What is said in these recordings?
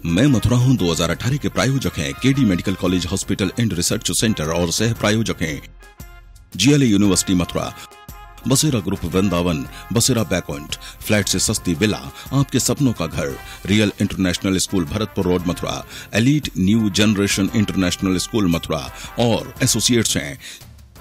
मैं मथुरा हूँ 2018 के प्रायोजक हैं KD medical college hospital and research centre और सह प्रायोजक हैं जीएलए यूनिवर्सिटी मथुरा, बसेरा ग्रुप वृंदावन, बसेरा बैकॉइंट, फ्लैट से सस्ती विला, आपके सपनों का घर, real international school Bharatpur road Mathura, elite new generation international school Mathura और एसोसिएट्स हैं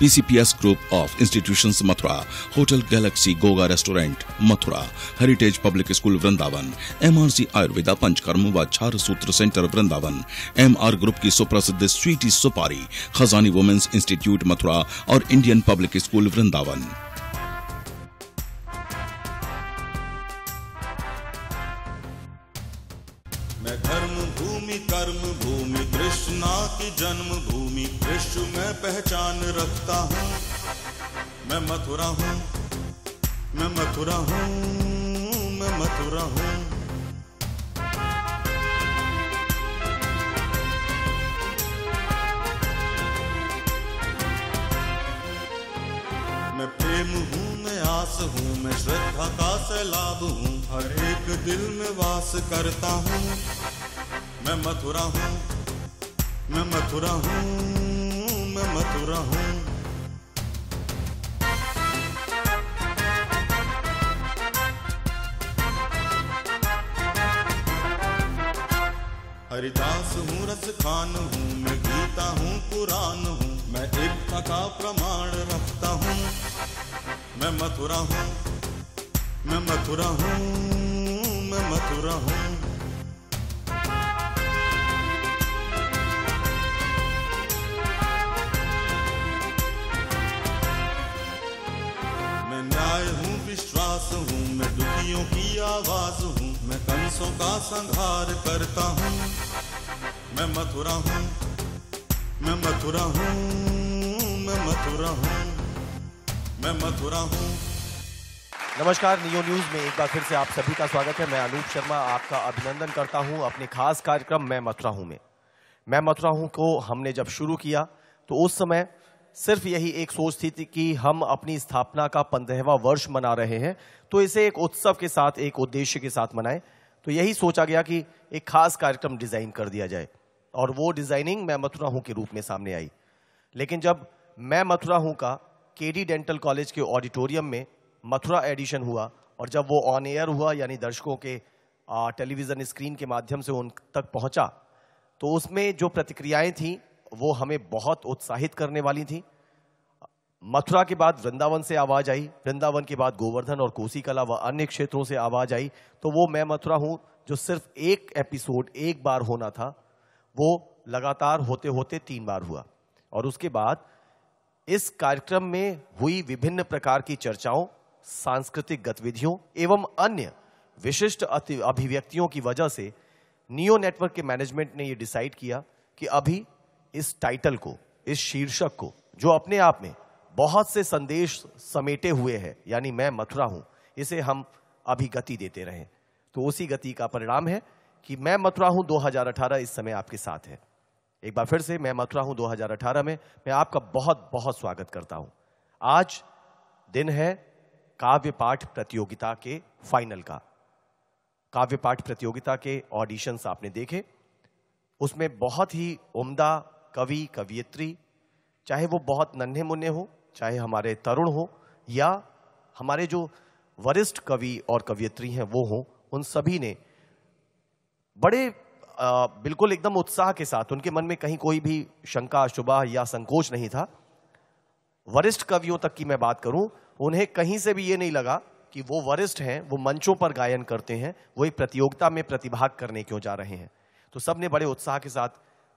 PCPS group of institutions Mathura, hotel galaxy Goga restaurant Mathura, heritage public school Vrindavan, MRC Ayurveda Panchakarma व छार सूत्र सेंटर वृंदावन, एमआर ग्रुप की सुप्रसिद्ध स्वीटी सुपारी, खजानी वुमेन्स इंस्टीट्यूट मथुरा और इंडियन पब्लिक स्कूल वृंदावन। मैं धर्म भूमि कर्म भूमि कृष्णा की जन्म भूमि विश्व में पहचान रखता हूँ। मैं मथुरा हूँ, मैं मथुरा हूँ, मैं मथुरा हूँ। मैं प्रेम हूँ, मैं आस हूँ, मैं श्रद्धा का सैलाब हूँ, हर एक दिल में वास करता हूँ। मैं मथुरा हूँ, मैं मथुरा हूँ, मैं मथुरा हूँ। हरिदास हूँ, रस खान हूँ, मैं गीता हूँ, पुराण हूँ, मैं एकता का प्रमाण रखता हूँ। मैं मथुरा हूँ, मैं मथुरा हूँ, मैं मथुरा हूँ। मैं न्याय हूँ, विश्वास हूँ, मैं दुखियों की आवाज हूँ, मैं कंसों का संहार करता हूँ। मैं मथुरा हूँ, मैं मथुरा हूँ, मैं मथुरा हूँ, मैं मथुरा हूँ। नमस्कार, नियो न्यूज में एक बार फिर से आप सभी का स्वागत है। मैं अनूप शर्मा आपका अभिनंदन करता हूं अपने खास कार्यक्रम मैं मथुरा हूं में। मैं मथुरा हूं को हमने जब शुरू किया तो उस समय सिर्फ यही एक सोच थी कि हम अपनी स्थापना का 15वां वर्ष मना रहे हैं, तो इसे एक उत्सव के साथ, एक उद्देश्य के साथ मनाएं। तो यही सोचा गया कि एक खास कार्यक्रम डिजाइन कर दिया जाए और वो डिजाइनिंग मैं मथुरा हूं के रूप में सामने आई। लेकिन जब मैं मथुरा हूं का केडी डेंटल कॉलेज के ऑडिटोरियम में मथुरा एडिशन हुआ और जब वो ऑन एयर हुआ, यानी दर्शकों के टेलीविजन स्क्रीन के माध्यम से उन तक पहुंचा, तो उसमें जो प्रतिक्रियाएं थी वो हमें बहुत उत्साहित करने वाली थी। मथुरा के बाद वृंदावन से आवाज आई, वृंदावन के बाद गोवर्धन और कोसीकला व अन्य क्षेत्रों से आवाज आई। तो वो मैं मथुरा हूं जो सिर्फ एक एपिसोड एक बार होना था, वो लगातार होते होते 3 बार हुआ। और उसके बाद इस कार्यक्रम में हुई विभिन्न प्रकार की चर्चाओं, सांस्कृतिक गतिविधियों एवं अन्य विशिष्ट अभिव्यक्तियों की वजह से नियो नेटवर्क के मैनेजमेंट ने यह डिसाइड किया कि अभी इस टाइटल को, इस शीर्षक को, जो अपने आप में बहुत से संदेश समेटे हुए हैं, यानी मैं मथुरा हूं, इसे हम अभी गति देते रहें। तो उसी गति का परिणाम है कि मैं मथुरा हूं 2018 इस समय आपके साथ है। एक बार फिर से मैं मथुरा हूं 2018 में मैं आपका बहुत बहुत स्वागत करता हूं। आज दिन है काव्य पाठ प्रतियोगिता के फाइनल का। काव्य पाठ प्रतियोगिता के ऑडिशंस आपने देखे, उसमें बहुत ही उम्दा कवि कवियत्री, चाहे वो बहुत नन्हे मुन्ने हो, चाहे हमारे तरुण हो, या हमारे जो वरिष्ठ कवि और कवियत्री हैं वो हो, उन सभी ने बड़े बिल्कुल एकदम उत्साह के साथ, उनके मन में कहीं कोई भी शंका, शुबा या संकोच नहीं था। वरिष्ठ कवियों तक की मैं बात करूं, उन्हें कहीं से भी ये नहीं लगा कि वो वरिष्ठ हैं, वो मंचों पर गायन करते हैं, वो एक प्रतियोगिता में प्रतिभाग करने क्यों जा रहे हैं। तो सबने बड़े उत्साह के साथ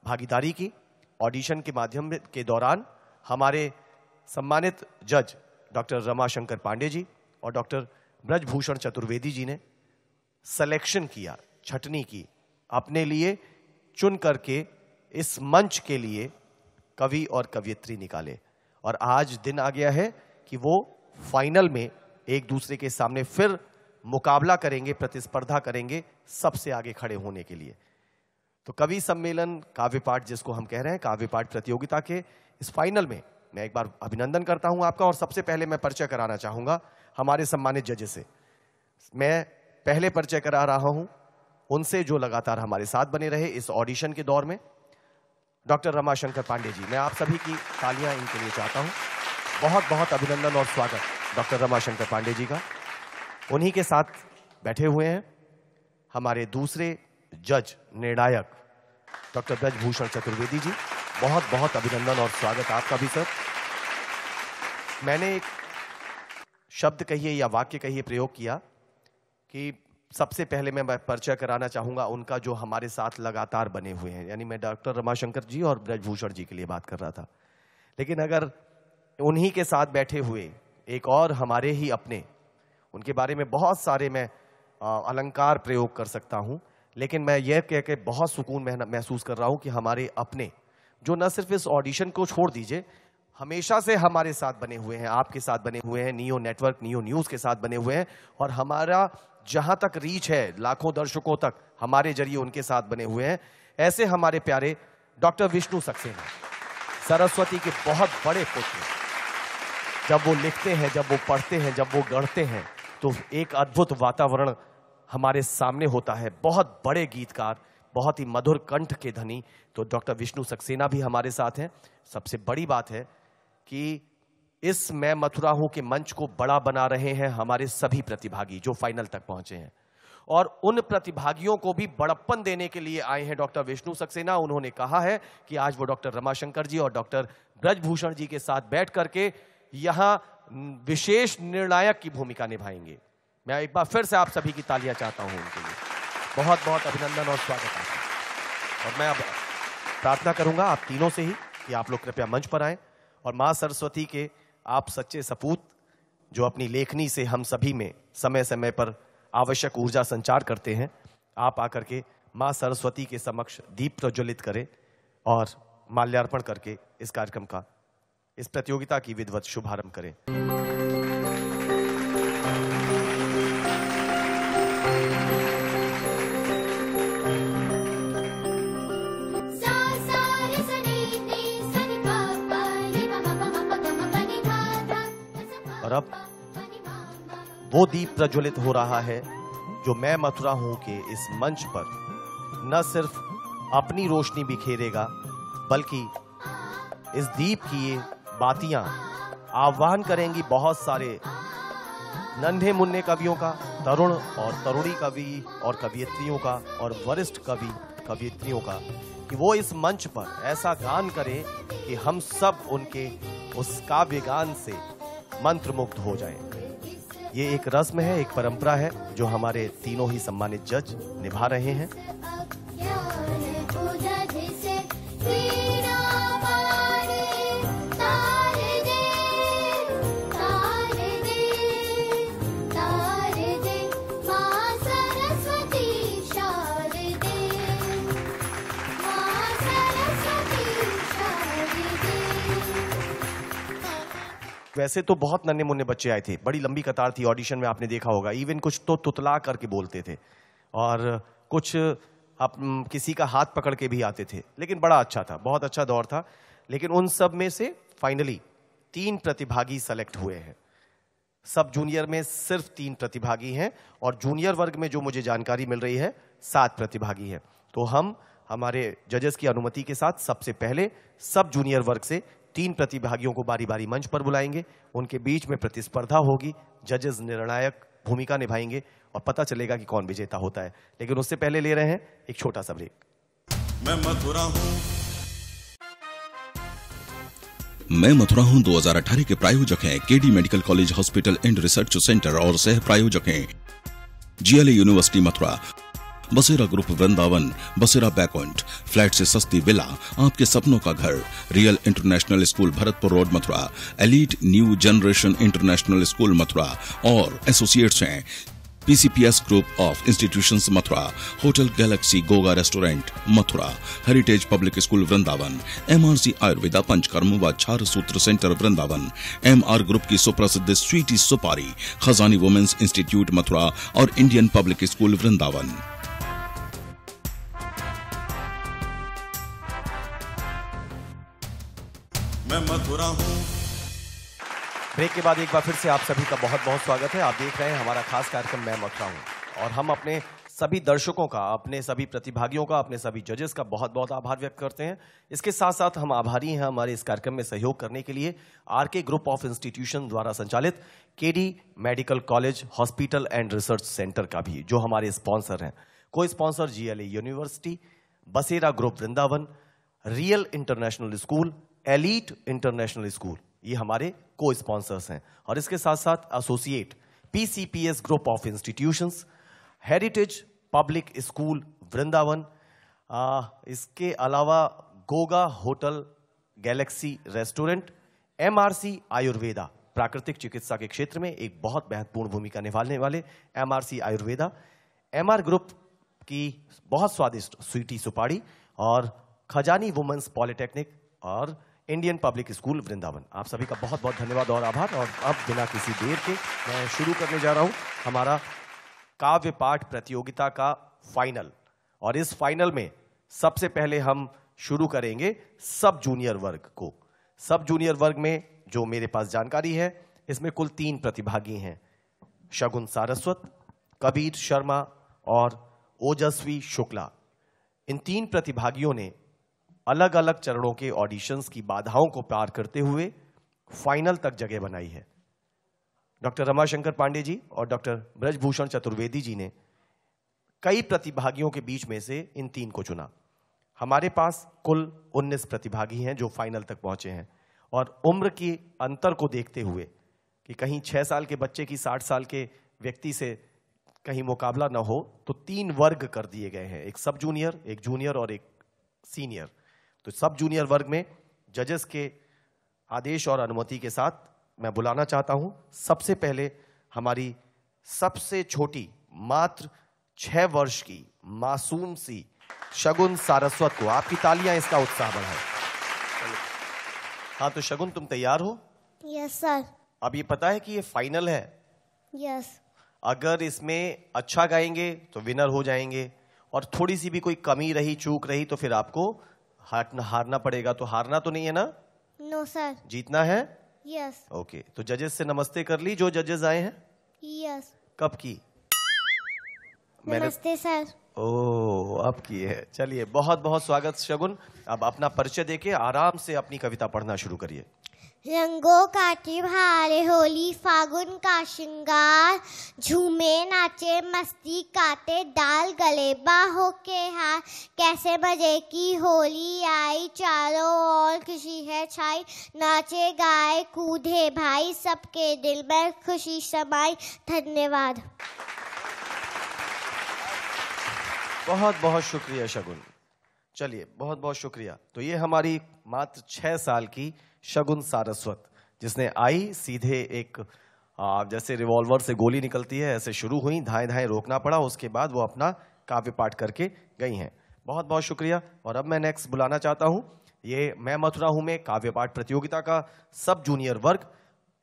भागीदारी की। ऑडिशन के माध्यम के दौरान हमारे सम्मानित जज डॉक्टर रमाशंकर पांडे जी और डॉक्टर ब्रजभूषण चतुर्वेदी जी ने सिलेक्शन किया, छटनी की, अपने लिए चुन करके इस मंच के लिए कवि और कवियत्री निकाले। और आज दिन आ गया है कि वो फाइनल में एक दूसरे के सामने फिर मुकाबला करेंगे, प्रतिस्पर्धा करेंगे सबसे आगे खड़े होने के लिए। तो कवि सम्मेलन काव्य पाठ जिसको हम कह रहे हैं, काव्य पाठ प्रतियोगिता के इस फाइनल में मैं एक बार अभिनंदन करता हूं आपका। और सबसे पहले मैं परिचय कराना चाहूंगा हमारे सम्मानित जजेस से। मैं पहले परिचय करा रहा हूं उनसे जो लगातार हमारे साथ बने रहे इस ऑडिशन के दौर में, डॉक्टर रमाशंकर पांडे जी। मैं आप सभी की तालियां इनके लिए चाहता हूं। बहुत बहुत अभिनंदन और स्वागत डॉक्टर रमाशंकर पांडे जी का। उन्हीं के साथ बैठे हुए हैं हमारे दूसरे जज निर्णायक डॉक्टर ब्रजभूषण चतुर्वेदी जी। बहुत बहुत अभिनंदन और स्वागत आपका भी सर। मैंने एक शब्द कहिए या वाक्य कहिए प्रयोग किया कि सबसे पहले मैं परिचय कराना चाहूंगा उनका जो हमारे साथ लगातार बने हुए हैं, यानी मैं डॉक्टर रमाशंकर जी और ब्रजभूषण जी के लिए बात कर रहा था। लेकिन अगर उन्हीं के साथ बैठे हुए एक और हमारे ही अपने, उनके बारे में बहुत सारे मैं अलंकार प्रयोग कर सकता हूं, लेकिन मैं यह कह के बहुत सुकून महसूस कर रहा हूं कि हमारे अपने जो न सिर्फ इस ऑडिशन को छोड़ दीजिए, हमेशा से हमारे साथ बने हुए हैं, आपके साथ बने हुए हैं, नियो नेटवर्क, नियो न्यूज के साथ बने हुए हैं, और हमारा जहां तक रीच है लाखों दर्शकों तक हमारे जरिए उनके साथ बने हुए हैं। ऐसे हमारे प्यारे डॉक्टर विष्णु सक्सेना, सरस्वती के बहुत बड़े पुत्र। जब वो लिखते हैं, जब वो पढ़ते हैं, जब वो गढ़ते हैं, तो एक अद्भुत वातावरण हमारे सामने होता है। बहुत बड़े गीतकार, बहुत ही मधुर कंठ के धनी, तो डॉक्टर विष्णु सक्सेना भी हमारे साथ हैं। सबसे बड़ी बात है कि इस मैं मथुरा हूं के मंच को बड़ा बना रहे हैं हमारे सभी प्रतिभागी जो फाइनल तक पहुंचे हैं, और उन प्रतिभागियों को भी बड़प्पन देने के लिए आए हैं डॉक्टर विष्णु सक्सेना। उन्होंने कहा है कि आज वो डॉक्टर रमाशंकर जी और डॉक्टर ब्रजभूषण जी के साथ बैठ करके यहां विशेष निर्णायक की भूमिका निभाएंगे। मैं एक बार फिर से आप सभी की तालियां चाहता हूं उनके लिए। बहुत बहुत अभिनंदन और स्वागत आपका। और मैं अब प्रार्थना करूंगा आप तीनों से ही कि आप लोग कृपया मंच पर आएं, और मां सरस्वती के आप सच्चे सपूत जो अपनी लेखनी से हम सभी में समय समय पर आवश्यक ऊर्जा संचार करते हैं, आप आकर के मां सरस्वती के समक्ष दीप प्रज्वलित करें और माल्यार्पण करके इस कार्यक्रम का, इस प्रतियोगिता की विधिवत शुभारंभ करें। और अब वो दीप प्रज्वलित हो रहा है जो मैं मथुरा हूं के इस मंच पर न सिर्फ अपनी रोशनी बिखेरेगा, बल्कि इस दीप की ये बातियां आह्वान करेंगी बहुत सारे नन्हे मुन्ने कवियों का, तरुण और तरुणी कवि और कवियत्रियों का, और वरिष्ठ कवि कवियत्रियों का, कि वो इस मंच पर ऐसा गान करें कि हम सब उनके उस काव्य गान से मंत्रमुग्ध हो जाएं। ये एक रस्म है, एक परंपरा है जो हमारे तीनों ही सम्मानित जज निभा रहे हैं। वैसे तो बहुत नन्हे मुन्ने बच्चे आए थे, बड़ी लंबी कतार थी ऑडिशन में, आपने देखा होगा। इवन कुछ तो तुतला करके बोलते थे और कुछ आप किसी का हाथ पकड़ के भी आते थे, लेकिन बड़ा अच्छा था, बहुत अच्छा दौर था। लेकिन उन सब में से फाइनली 3 प्रतिभागी सेलेक्ट हुए हैं। सब जूनियर में सिर्फ 3 प्रतिभागी हैं, और जूनियर वर्ग में जो मुझे जानकारी मिल रही है 7 प्रतिभागी हैं। तो हम हमारे जजेस की अनुमति के साथ सबसे पहले सब जूनियर वर्ग से 3 प्रतिभागियों को बारी बारी मंच पर बुलाएंगे। उनके बीच में प्रतिस्पर्धा होगी, जजेस निर्णायक भूमिका निभाएंगे और पता चलेगा कि कौन विजेता होता है। लेकिन उससे पहले ले रहे हैं एक छोटा सा ब्रेक। मैं मथुरा हूं 2018 के प्रायोजक हैं KD medical college hospital and research centre और सह प्रायोजक हैं जीएलए यूनिवर्सिटी मथुरा, बसेरा ग्रुप वृंदावन, बसेरा बैकॉइंट, फ्लैट से सस्ती विला, आपके सपनों का घर, real international school Bharatpur road Mathura, elite new generation international school Mathura, और एसोसिएट्स हैं PCPS group of institutions Mathura, hotel galaxy Goga restaurant Mathura, heritage public school Vrindavan, MRC Ayurveda Panchakarma व छार सूत्र सेंटर वृंदावन, एमआर ग्रुप की सुप्रसिद्ध स्वीटी सुपारी, खजानी वुमेन्स इंस्टीट्यूट मथुरा और इंडियन पब्लिक स्कूल वृंदावन। मैं मथुरा हूं। ब्रेक के बाद एक बार फिर से आप सभी का बहुत बहुत स्वागत है। आप देख रहे हैं हमारा खास कार्यक्रम मैं मथुरा हूं, और हम अपने सभी दर्शकों का, अपने सभी प्रतिभागियों का, अपने सभी जजेस का बहुत बहुत आभार व्यक्त करते हैं। इसके साथ साथ हम आभारी हैं हमारे इस कार्यक्रम में सहयोग करने के लिए आरके ग्रुप ऑफ इंस्टीट्यूशन द्वारा संचालित KD medical college hospital and research centre का भी, जो हमारे स्पॉन्सर हैं। को स्पॉन्सर GLA यूनिवर्सिटी, बसेरा group Vrindavan, real international school, elite international school, ये हमारे को स्पॉन्सर्स हैं। और इसके साथ साथ associate PCPS group of institutions, heritage public school Vrindavan, इसके अलावा Goga hotel, Galaxy restaurant, MRC Ayurveda, प्राकृतिक चिकित्सा के क्षेत्र में एक बहुत महत्वपूर्ण भूमिका निभाने वाले MRC आयुर्वेदा, MR ग्रुप की बहुत स्वादिष्ट स्वीटी सुपाड़ी, और खजानी वुमेन्स पॉलिटेक्निक और इंडियन पब्लिक स्कूल वृंदावन। आप सभी का बहुत बहुत धन्यवाद और आभार। और अब बिना किसी देर के मैं शुरू करने जा रहा हूं हमारा काव्य पाठ प्रतियोगिता का फाइनल। और इस फाइनल में सबसे पहले हम शुरू करेंगे सब जूनियर वर्ग को। सब जूनियर वर्ग में जो मेरे पास जानकारी है, इसमें कुल 3 प्रतिभागी हैं, शगुन सारस्वत, कबीर शर्मा और ओजस्वी शुक्ला। इन 3 प्रतिभागियों ने अलग अलग चरणों के ऑडिशंस की बाधाओं को पार करते हुए फाइनल तक जगह बनाई है। डॉक्टर रमाशंकर पांडे जी और डॉक्टर ब्रजभूषण चतुर्वेदी जी ने कई प्रतिभागियों के बीच में से इन 3 को चुना। हमारे पास कुल 19 प्रतिभागी हैं जो फाइनल तक पहुंचे हैं। और उम्र के अंतर को देखते हुए कि कहीं 6 साल के बच्चे की 60 साल के व्यक्ति से कहीं मुकाबला ना हो, तो 3 वर्ग कर दिए गए हैं, एक सब जूनियर, एक जूनियर और एक सीनियर। तो सब जूनियर वर्ग में जजेस के आदेश और अनुमति के साथ मैं बुलाना चाहता हूं सबसे पहले हमारी सबसे छोटी, मात्र 6 वर्ष की मासूम सी शगुन सारस्वत को। आपकी तालियां इसका उत्साह बढ़ाएं। हाँ, तो शगुन तुम तैयार हो? Yes sir. अब ये पता है कि ये फाइनल है। यस। अगर इसमें अच्छा गाएंगे तो विनर हो जाएंगे, और थोड़ी सी भी कोई कमी रही, चूक रही, तो फिर आपको हारना पड़ेगा। तो हारना तो नहीं है ना? No sir. जीतना है? यस। ओके, तो जजेस से नमस्ते कर ली जो जजेस आए हैं? यस। कब की? नमस्ते सर। ओह, अब की है। चलिए, बहुत बहुत स्वागत शगुन। अब अपना परिचय देके आराम से अपनी कविता पढ़ना शुरू करिए। रंगों का त्योहार होली, फागुन का श्रृंगार, झूमे नाचे मस्ती काटे, डाल गले बाहों के हार। कैसे मजे की होली आई, चारों ओर खुशी है छाई। नाचे गाए कूदे भाई, सबके दिल में खुशी समाई। धन्यवाद। बहुत बहुत शुक्रिया शगुन। चलिए, बहुत बहुत शुक्रिया। तो ये हमारी मात्र 6 साल की शगुन सारस्वत, जिसने आई सीधे एक जैसे रिवॉल्वर से गोली निकलती है ऐसे शुरू हुई, धाए धाए रोकना पड़ा, उसके बाद वो अपना काव्य पाठ करके गई हैं। बहुत बहुत शुक्रिया। और अब मैं नेक्स्ट बुलाना चाहता हूं, ये मैं मथुरा हूं में काव्य पाठ प्रतियोगिता का सब जूनियर वर्ग।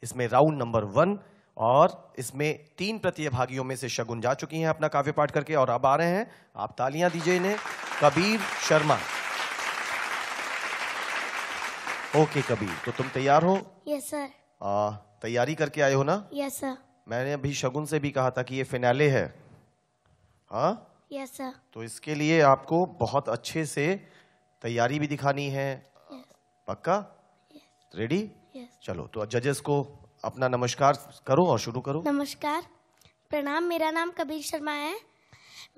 इसमें राउंड नंबर 1, और इसमें 3 प्रतिभागियों में से शगुन जा चुकी हैं अपना काव्य पाठ करके, और अब आ रहे हैं, आप तालियां दीजिए इन्हें, कबीर शर्मा। ओके कबीर, तो तुम तैयार हो? Yes sir. तैयारी करके आए हो ना? Yes sir. मैंने अभी शगुन से भी कहा था कि ये फिनाले है। हाँ? Yes sir. तो इसके लिए आपको बहुत अच्छे से तैयारी भी दिखानी है। पक्का? रेडी? यस। चलो, तो जजेस को अपना नमस्कार करो और शुरू करो। नमस्कार, प्रणाम। मेरा नाम कबीर शर्मा है।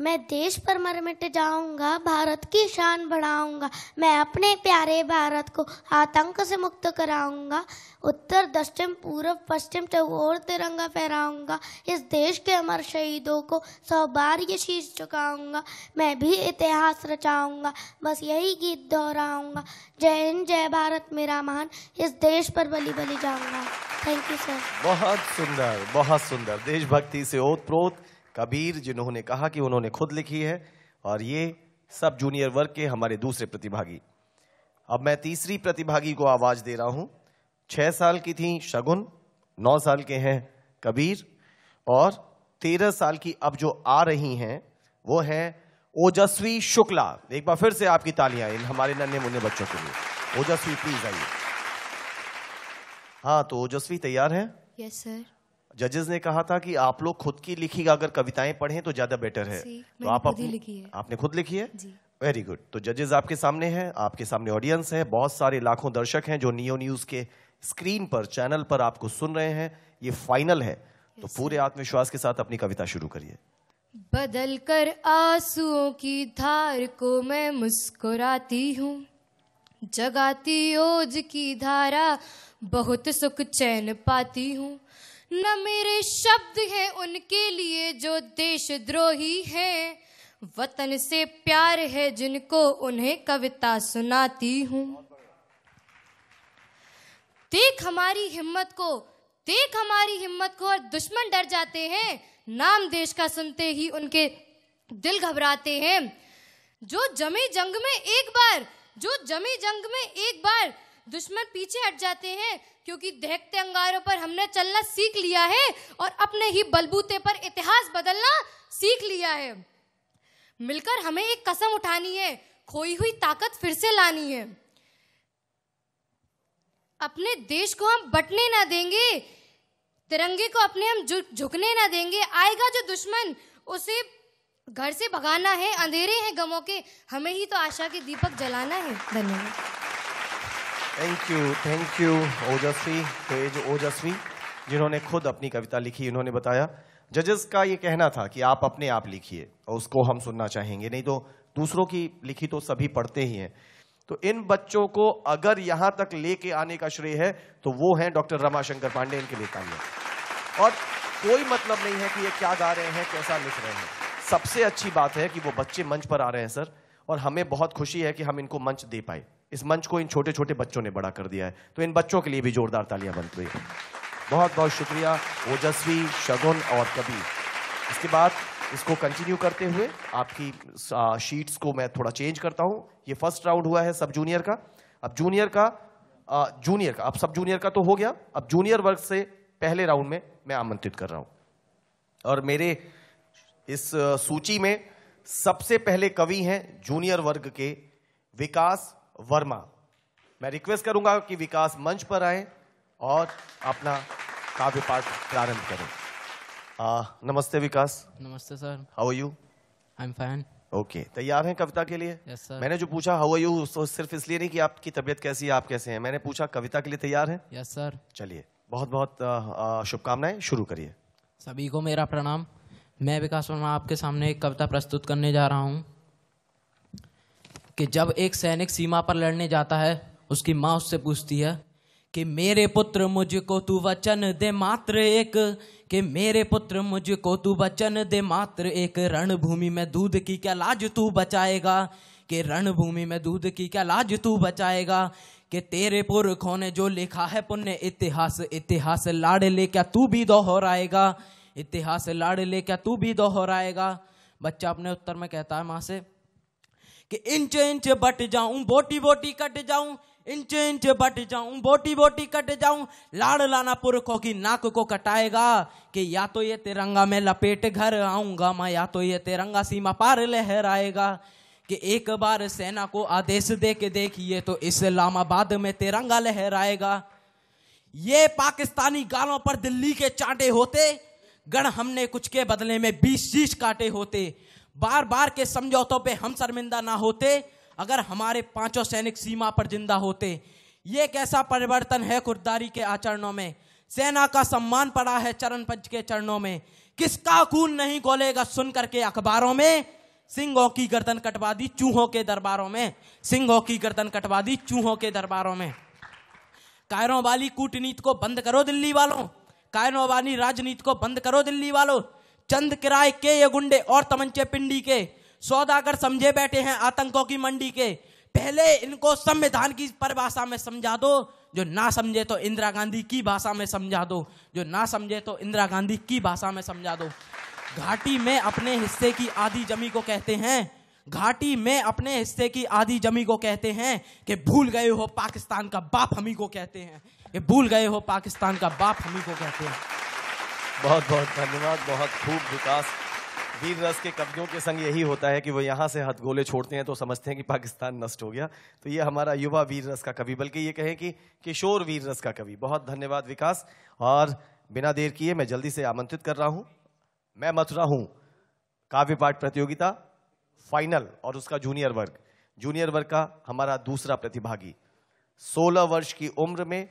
मैं देश पर मर मिट जाऊंगा, भारत की शान बढ़ाऊंगा। मैं अपने प्यारे भारत को आतंक से मुक्त कराऊंगा। उत्तर दक्षिण पूर्व पश्चिम चौकोर तिरंगा फहराऊंगा। इस देश के अमर शहीदों को 100 बार ये शीश झुकाऊंगा। मैं भी इतिहास रचाऊंगा, बस यही गीत दोहराऊंगा। जय हिंद, जय भारत मेरा महान, इस देश पर बलि बलि जाऊंगा। Thank you sir. बहुत सुंदर, बहुत सुंदर। देशभक्ति से ओतप्रोत कबीर, जिन्होंने कहा कि उन्होंने खुद लिखी है। और ये सब जूनियर वर्ग के हमारे दूसरे प्रतिभागी। अब मैं तीसरी प्रतिभागी को आवाज दे रहा हूं। 6 साल की थी शगुन, 9 साल के हैं कबीर, और 13 साल की अब जो आ रही हैं वो हैं ओजस्वी शुक्ला। एक बार फिर से आपकी तालियां इन हमारे नन्हे मुन्ने बच्चों के लिए। ओजस्वी प्लीज आइए। हाँ, तो ओजस्वी तैयार है? Yes sir. जजेस ने कहा था कि आप लोग खुद की लिखी अगर कविताएं पढ़ें तो ज्यादा बेटर है, तो आप आपने खुद लिखी है जी। Very good. तो जजेस आपके सामने हैं, आपके सामने ऑडियंस है, बहुत सारे लाखों दर्शक हैं जो नियो न्यूज के स्क्रीन पर, चैनल पर आपको सुन रहे हैं। ये फाइनल है, तो पूरे आत्मविश्वास के साथ अपनी कविता शुरू करिए। बदल कर आंसुओं की धार को मैं मुस्कुराती हूँ, जगाती ओज की धारा बहुत सुख चैन पाती हूँ। न मेरे शब्द हैं उनके लिए जो देशद्रोही हैं, वतन से प्यार है जिनको उन्हें कविता सुनाती हूँ। देख हमारी हिम्मत को, देख हमारी हिम्मत को, और दुश्मन डर जाते हैं, नाम देश का सुनते ही उनके दिल घबराते हैं। जो जमी जंग में एक बार, जो जमी जंग में एक बार दुश्मन पीछे हट जाते हैं, क्योंकि दहकते अंगारों पर हमने चलना सीख लिया है और अपने ही बलबूते पर इतिहास बदलना सीख लिया है। मिलकर हमें एक कसम उठानी है, खोई हुई ताकत फिर से लानी है। अपने देश को हम बंटने ना देंगे, तिरंगे को अपने हम झुकने ना देंगे। आएगा जो दुश्मन उसे घर से भगाना है, अंधेरे हैं गमों के, हमें ही तो आशा के दीपक जलाना है। धन्यवाद। थैंक यू ओजस्वी। तो ये जो ओजस्वी जिन्होंने खुद अपनी कविता लिखी, उन्होंने बताया जजेस का ये कहना था कि आप अपने आप लिखिए और उसको हम सुनना चाहेंगे, नहीं तो दूसरों की लिखी तो सभी पढ़ते ही हैं। तो इन बच्चों को अगर यहां तक लेके आने का श्रेय है तो वो हैं डॉक्टर रमाशंकर पांडे, इनके लिए तालियां। और कोई मतलब नहीं है कि ये क्या गा रहे हैं, कैसा लिख रहे हैं। सबसे अच्छी बात है कि वो बच्चे मंच पर आ रहे हैं सर, और हमें बहुत खुशी है कि हम इनको मंच दे पाए। इस मंच को इन छोटे छोटे बच्चों ने बड़ा कर दिया है, तो इन बच्चों के लिए भी जोरदार तालियां बनती है। बहुत बहुत शुक्रिया ओजस्वी, शगुन और कबीर। इसके बाद इसको कंटिन्यू करते हुए आपकी शीट्स को मैं थोड़ा चेंज करता हूं। ये फर्स्ट राउंड हुआ है सब जूनियर का। अब जूनियर का अब सब जूनियर का तो हो गया। अब जूनियर वर्ग से पहले राउंड में मैं आमंत्रित कर रहा हूं, और मेरे इस सूची में सबसे पहले कवि हैं जूनियर वर्ग के विकास वर्मा। मैं रिक्वेस्ट करूंगा कि विकास मंच पर आए और अपना काव्य पाठ प्रारंभ करें। नमस्ते विकास। नमस्ते sir. How are you? I am fine. Okay, तैयार हैं कविता के लिए? Yes sir. मैंने जो पूछा हाउ आर यू, तो सिर्फ इसलिए नहीं कि आपकी तबीयत कैसी है, आप कैसे हैं, मैंने पूछा कविता के लिए तैयार हैं? Yes sir. चलिए, बहुत बहुत शुभकामनाएं, शुरू करिए। सभी को मेरा प्रणाम। मैं विकास वर्मा आपके सामने एक कविता प्रस्तुत करने जा रहा हूं कि जब एक सैनिक सीमा पर लड़ने जाता है, उसकी माँ उससे पूछती है कि मेरे पुत्र मुझको तू वचन दे मात्र एक, कि मेरे पुत्र मुझको तू वचन दे मात्र एक, रणभूमि में दूध की क्या लाज तू बचाएगा, कि रणभूमि में दूध की क्या लाज तू बचाएगा, कि तेरे पुरखों ने जो लिखा है पुण्य इतिहास, इतिहास लाडले क्या तू भी दोहराएगा, इतिहास लाडले क्या तू भी दोहराएगा। बच्चा अपने उत्तर में कहता है माँ से कि इंच इंच बट जाऊं, बोटी बोटी कट जाऊं, इंच इंच बट जाऊं, बोटी बोटी कट जाऊं, लाड़ लाना पुरखों की नाक को कटाएगा, कि या तो ये तिरंगा में लपेट घर आऊंगा मैं, या तो ये तिरंगा सीमा पार लहराएगा, कि एक बार सेना को आदेश दे के देखिए तो इस्लामाबाद में तिरंगा लहराएगा। ये पाकिस्तानी गालों पर दिल्ली के चांटे होते, गण हमने कुछ के बदले में 20 शीश काटे होते, बार बार के समझौतों पे हम शर्मिंदा ना होते, अगर हमारे 5 सैनिक सीमा पर जिंदा होते। ये कैसा परिवर्तन है खुददारी के आचरणों में, सेना का सम्मान पड़ा है चरण पंच के चरणों में, किसका खून नहीं गोलेगा सुन करके अखबारों में, सिंहों की गर्दन कटवा दी चूहों के दरबारों में, सिंहों की गर्दन कटवा दी चूहों के दरबारों में। कायरों वाली कूटनीति को बंद करो दिल्ली वालों, कायरों वाली राजनीति को बंद करो दिल्ली वालों, चंद किराए के ये गुंडे और तमंचे पिंडी के, सौदागर समझे बैठे हैं आतंकों की मंडी के, पहले इनको संविधान की परिभाषा में समझा दो, जो ना समझे तो इंदिरा गांधी की भाषा में समझा दो, जो ना समझे तो इंदिरा गांधी की भाषा में समझा दो। घाटी में अपने हिस्से की आधी जमी को कहते हैं, घाटी में अपने हिस्से की आधी जमी को कहते हैं कि भूल गए हो पाकिस्तान का बाप हमी को कहते हैं, कि भूल गए हो पाकिस्तान का बाप हमी को कहते हैं। बहुत बहुत धन्यवाद, बहुत खूब विकास। वीर रस के कवियों के संग यही होता है कि वो यहाँ से हथगोले छोड़ते हैं तो समझते हैं कि पाकिस्तान नष्ट हो गया। तो ये हमारा युवा वीर रस का कवि, बल्कि ये कहें कि किशोर वीर रस का कवि। बहुत धन्यवाद विकास। और बिना देर किए मैं जल्दी से आमंत्रित कर रहा हूं, मैं मथुरा हूं काव्य पाठ प्रतियोगिता फाइनल और उसका जूनियर वर्ग का हमारा दूसरा प्रतिभागी 16 वर्ष की उम्र में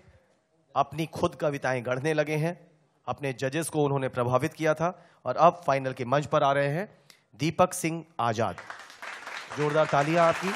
अपनी खुद कविताएं गढ़ने लगे हैं। अपने जजेस को उन्होंने प्रभावित किया था और अब फाइनल के मंच पर आ रहे हैं दीपक सिंह आजाद। जोरदार तालियां आपकी।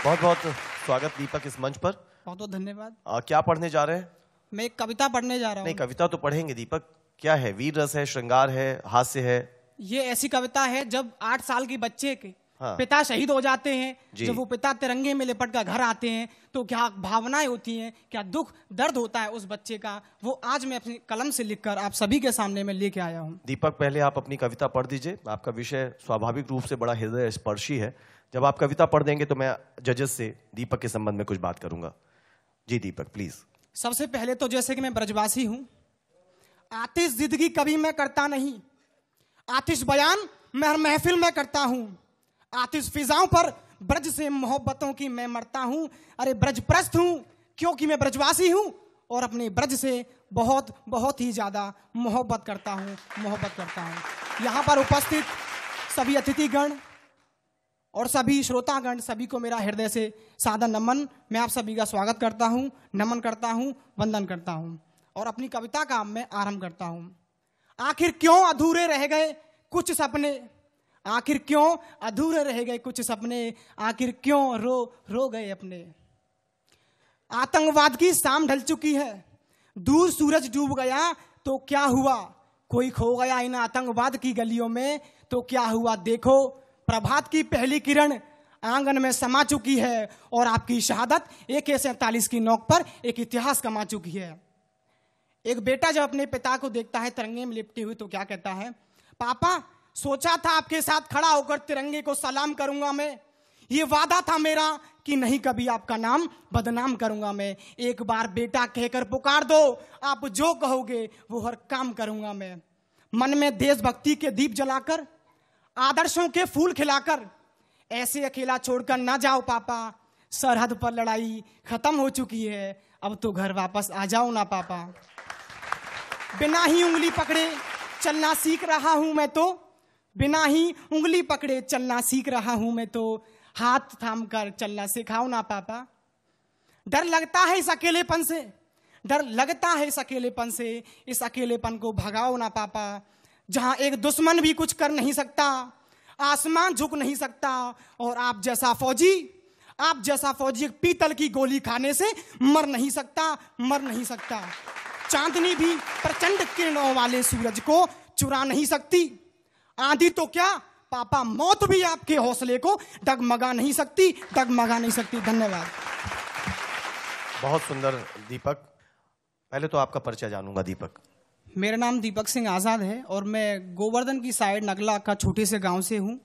बहुत बहुत स्वागत दीपक इस मंच पर। बहुत बहुत धन्यवाद। क्या पढ़ने जा रहे हैं? मैं एक कविता पढ़ने जा रहा हूँ। नहीं, कविता तो पढ़ेंगे दीपक। क्या है? वीर रस है, श्रृंगार है, हास्य है? ये ऐसी कविता है जब 8 साल के बच्चे के हाँ। पिता शहीद हो जाते हैं, जब वो पिता तिरंगे में लिपट कर घर आते हैं तो क्या भावनाएं होती हैं, क्या दुख दर्द होता है उस बच्चे का, वो आज मैं अपनी कलम से लिखकर आप सभी के सामने में लेके आया हूँ। दीपक, पहले आप अपनी कविता पढ़ दीजिए। आपका विषय स्वाभाविक रूप से बड़ा हृदय स्पर्शी है। जब आप कविता पढ़ देंगे तो मैं जजेस से दीपक के संबंध में कुछ बात करूंगा। जी दीपक प्लीज। सबसे पहले तो जैसे कि मैं ब्रजवासी हूँ, आतिश जिंदगी कभी मैं करता नहीं, आतिश बयान मैं हर महफिल में करता हूँ, आतिश फिजाओं पर ब्रज से मोहब्बतों की मैं मरता हूँ। अरे ब्रजप्रस्थ हूँ क्योंकि मैं ब्रजवासी हूँ और अपने ब्रज से बहुत बहुत ही ज्यादा मोहब्बत करता हूँ। यहाँ पर उपस्थित सभी अतिथिगण और सभी श्रोतागण, सभी को मेरा हृदय से सादर नमन। मैं आप सभी का स्वागत करता हूँ, नमन करता हूँ, वंदन करता हूँ और अपनी कविता का मैं आरंभ करता हूँ। आखिर क्यों अधूरे रह गए कुछ सपने, आखिर क्यों अधूरे रह गए कुछ सपने, आखिर क्यों रो गए अपने। आतंकवाद की शाम ढल चुकी है, दूर सूरज डूब गया तो क्या हुआ, कोई खो गया इन आतंकवाद की गलियों में तो क्या हुआ। देखो प्रभात की पहली किरण आंगन में समा चुकी है और आपकी शहादत AK-47 की नोक पर एक इतिहास कमा चुकी है। एक बेटा जब अपने पिता को देखता है तिरंगे में लिपटे हुए तो क्या कहता है, पापा सोचा था आपके साथ खड़ा होकर तिरंगे को सलाम करूंगा मैं, ये वादा था मेरा कि नहीं कभी आपका नाम बदनाम करूंगा मैं। एक बार बेटा कहकर पुकार दो, आप जो कहोगे वो हर काम करूंगा मैं। मन में देशभक्ति के दीप जलाकर, आदर्शों के फूल खिलाकर, ऐसे अकेला छोड़कर ना जाओ पापा, सरहद पर लड़ाई खत्म हो चुकी है, अब तो घर वापस आ जाओ ना पापा। बिना ही उंगली पकड़े चलना सीख रहा हूं मैं तो, बिना ही उंगली पकड़े चलना सीख रहा हूं मैं तो, हाथ थाम कर चलना सिखाओ ना पापा। डर लगता है इस अकेलेपन से, डर लगता है इस अकेलेपन से, इस अकेलेपन को भगाओ ना पापा। जहां एक दुश्मन भी कुछ कर नहीं सकता, आसमान झुक नहीं सकता और आप जैसा फौजी एक पीतल की गोली खाने से मर नहीं सकता। चांदनी भी प्रचंड किरणों वाले सूरज को चुरा नहीं सकती, आंधी तो क्या पापा मौत भी आपके हौसले को डगमगा नहीं सकती। धन्यवाद। बहुत सुंदर दीपक। पहले तो आपका परिचय जानूंगा दीपक। मेरा नाम दीपक सिंह आज़ाद है और मैं गोवर्धन की साइड नगला का छोटे से गांव से हूं।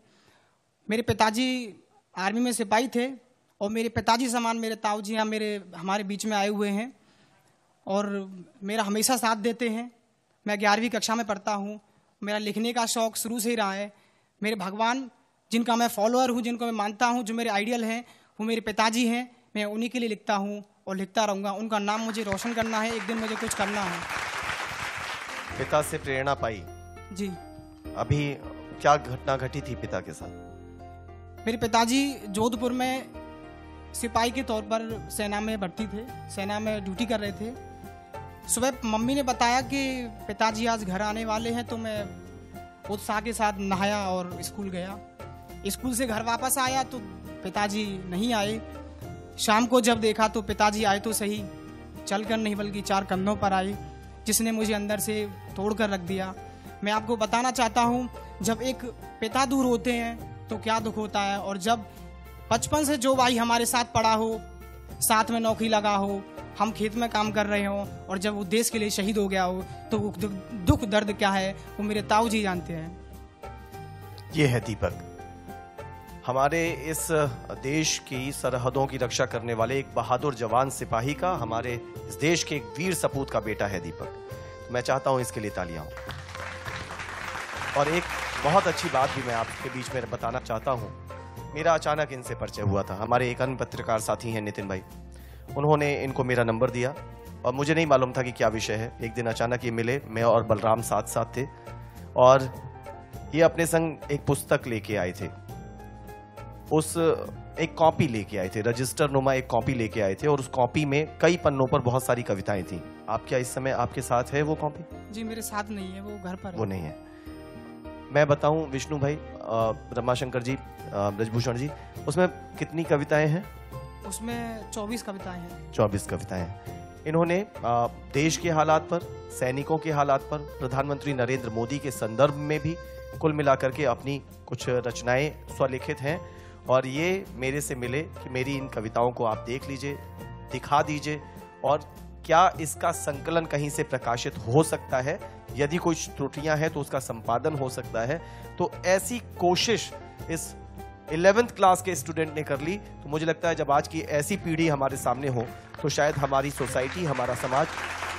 मेरे पिताजी आर्मी में सिपाही थे और मेरे पिताजी समान मेरे ताऊ जी हमारे बीच में आए हुए हैं और मेरा हमेशा साथ देते हैं। मैं 11वीं कक्षा में पढ़ता हूं। मेरा लिखने का शौक शुरू से ही रहा है। मेरे भगवान जिनका मैं फॉलोअर हूं, जिनको मैं मानता हूं, जो मेरे आइडियल हैं, वो मेरे पिताजी हैं। मैं उन्हीं के लिए लिखता हूं और लिखता रहूँगा। उनका नाम मुझे रोशन करना है, एक दिन मुझे कुछ करना है। पिता से प्रेरणा पाई जी। अभी क्या घटना घटी थी पिता के साथ? मेरे पिताजी जोधपुर में सिपाही के तौर पर सेना में भर्ती थे, सेना में ड्यूटी कर रहे थे। सुबह मम्मी ने बताया कि पिताजी आज घर आने वाले हैं, तो मैं उत्साह के साथ नहाया और स्कूल गया। स्कूल से घर वापस आया तो पिताजी नहीं आए। शाम को जब देखा तो पिताजी आए तो सही, चलकर नहीं बल्कि 4 कंधों पर आए, जिसने मुझे अंदर से तोड़ कर रख दिया। मैं आपको बताना चाहता हूँ, जब एक पिता दूर होते हैं तो क्या दुख होता है, और जब बचपन से जो भाई हमारे साथ पढ़ा हो, साथ में नौकरी लगा हो, हम खेत में काम कर रहे हो, और जब वो देश के लिए शहीद हो गया हो तो वो दुख दर्द क्या है वो मेरे ताऊ जी जानते हैं। ये है दीपक, हमारे इस देश की सरहदों की रक्षा करने वाले एक बहादुर जवान सिपाही का, हमारे इस देश के एक वीर सपूत का बेटा है दीपक। मैं चाहता हूं इसके लिए तालियां हो। और एक बहुत अच्छी बात भी मैं आपके बीच में बताना चाहता हूं। मेरा अचानक इनसे परिचय हुआ था। हमारे एक अन्य पत्रकार साथी हैं नितिन भाई, उन्होंने इनको मेरा नंबर दिया और मुझे नहीं मालूम था कि क्या विषय है। एक दिन अचानक ये मिले, मैं और बलराम साथ साथ थे और ये अपने संग एक पुस्तक लेके आए थे। एक कॉपी लेके आए थे, रजिस्टर नुमा एक कॉपी लेके आए थे और उस कॉपी में कई पन्नों पर बहुत सारी कविताएं थी। आप क्या इस समय आपके साथ है वो कॉपी? जी मेरे साथ नहीं है, वो घर पर है। वो नहीं है। मैं बताऊं विष्णु भाई, रमाशंकर जी, ब्रजभूषण जी, उसमें कितनी कविताएं हैं? उसमें 24 कविताएं हैं। 24 कविताएं हैं। इन्होंने देश के हालात पर, सैनिकों के हालात पर, प्रधानमंत्री नरेंद्र मोदी के संदर्भ में भी कुल मिलाकर के अपनी कुछ रचनाएं स्वलिखित हैं और ये मेरे से मिले कि मेरी इन कविताओं को आप देख लीजिए, दिखा दीजिए और क्या इसका संकलन कहीं से प्रकाशित हो सकता है। यदि कोई त्रुटियां हैं तो उसका संपादन हो सकता है। तो ऐसी कोशिश इस 11th क्लास के स्टूडेंट ने कर ली। तो मुझे लगता है जब आज की ऐसी पीढ़ी हमारे सामने हो तो शायद हमारी सोसाइटी, हमारा समाज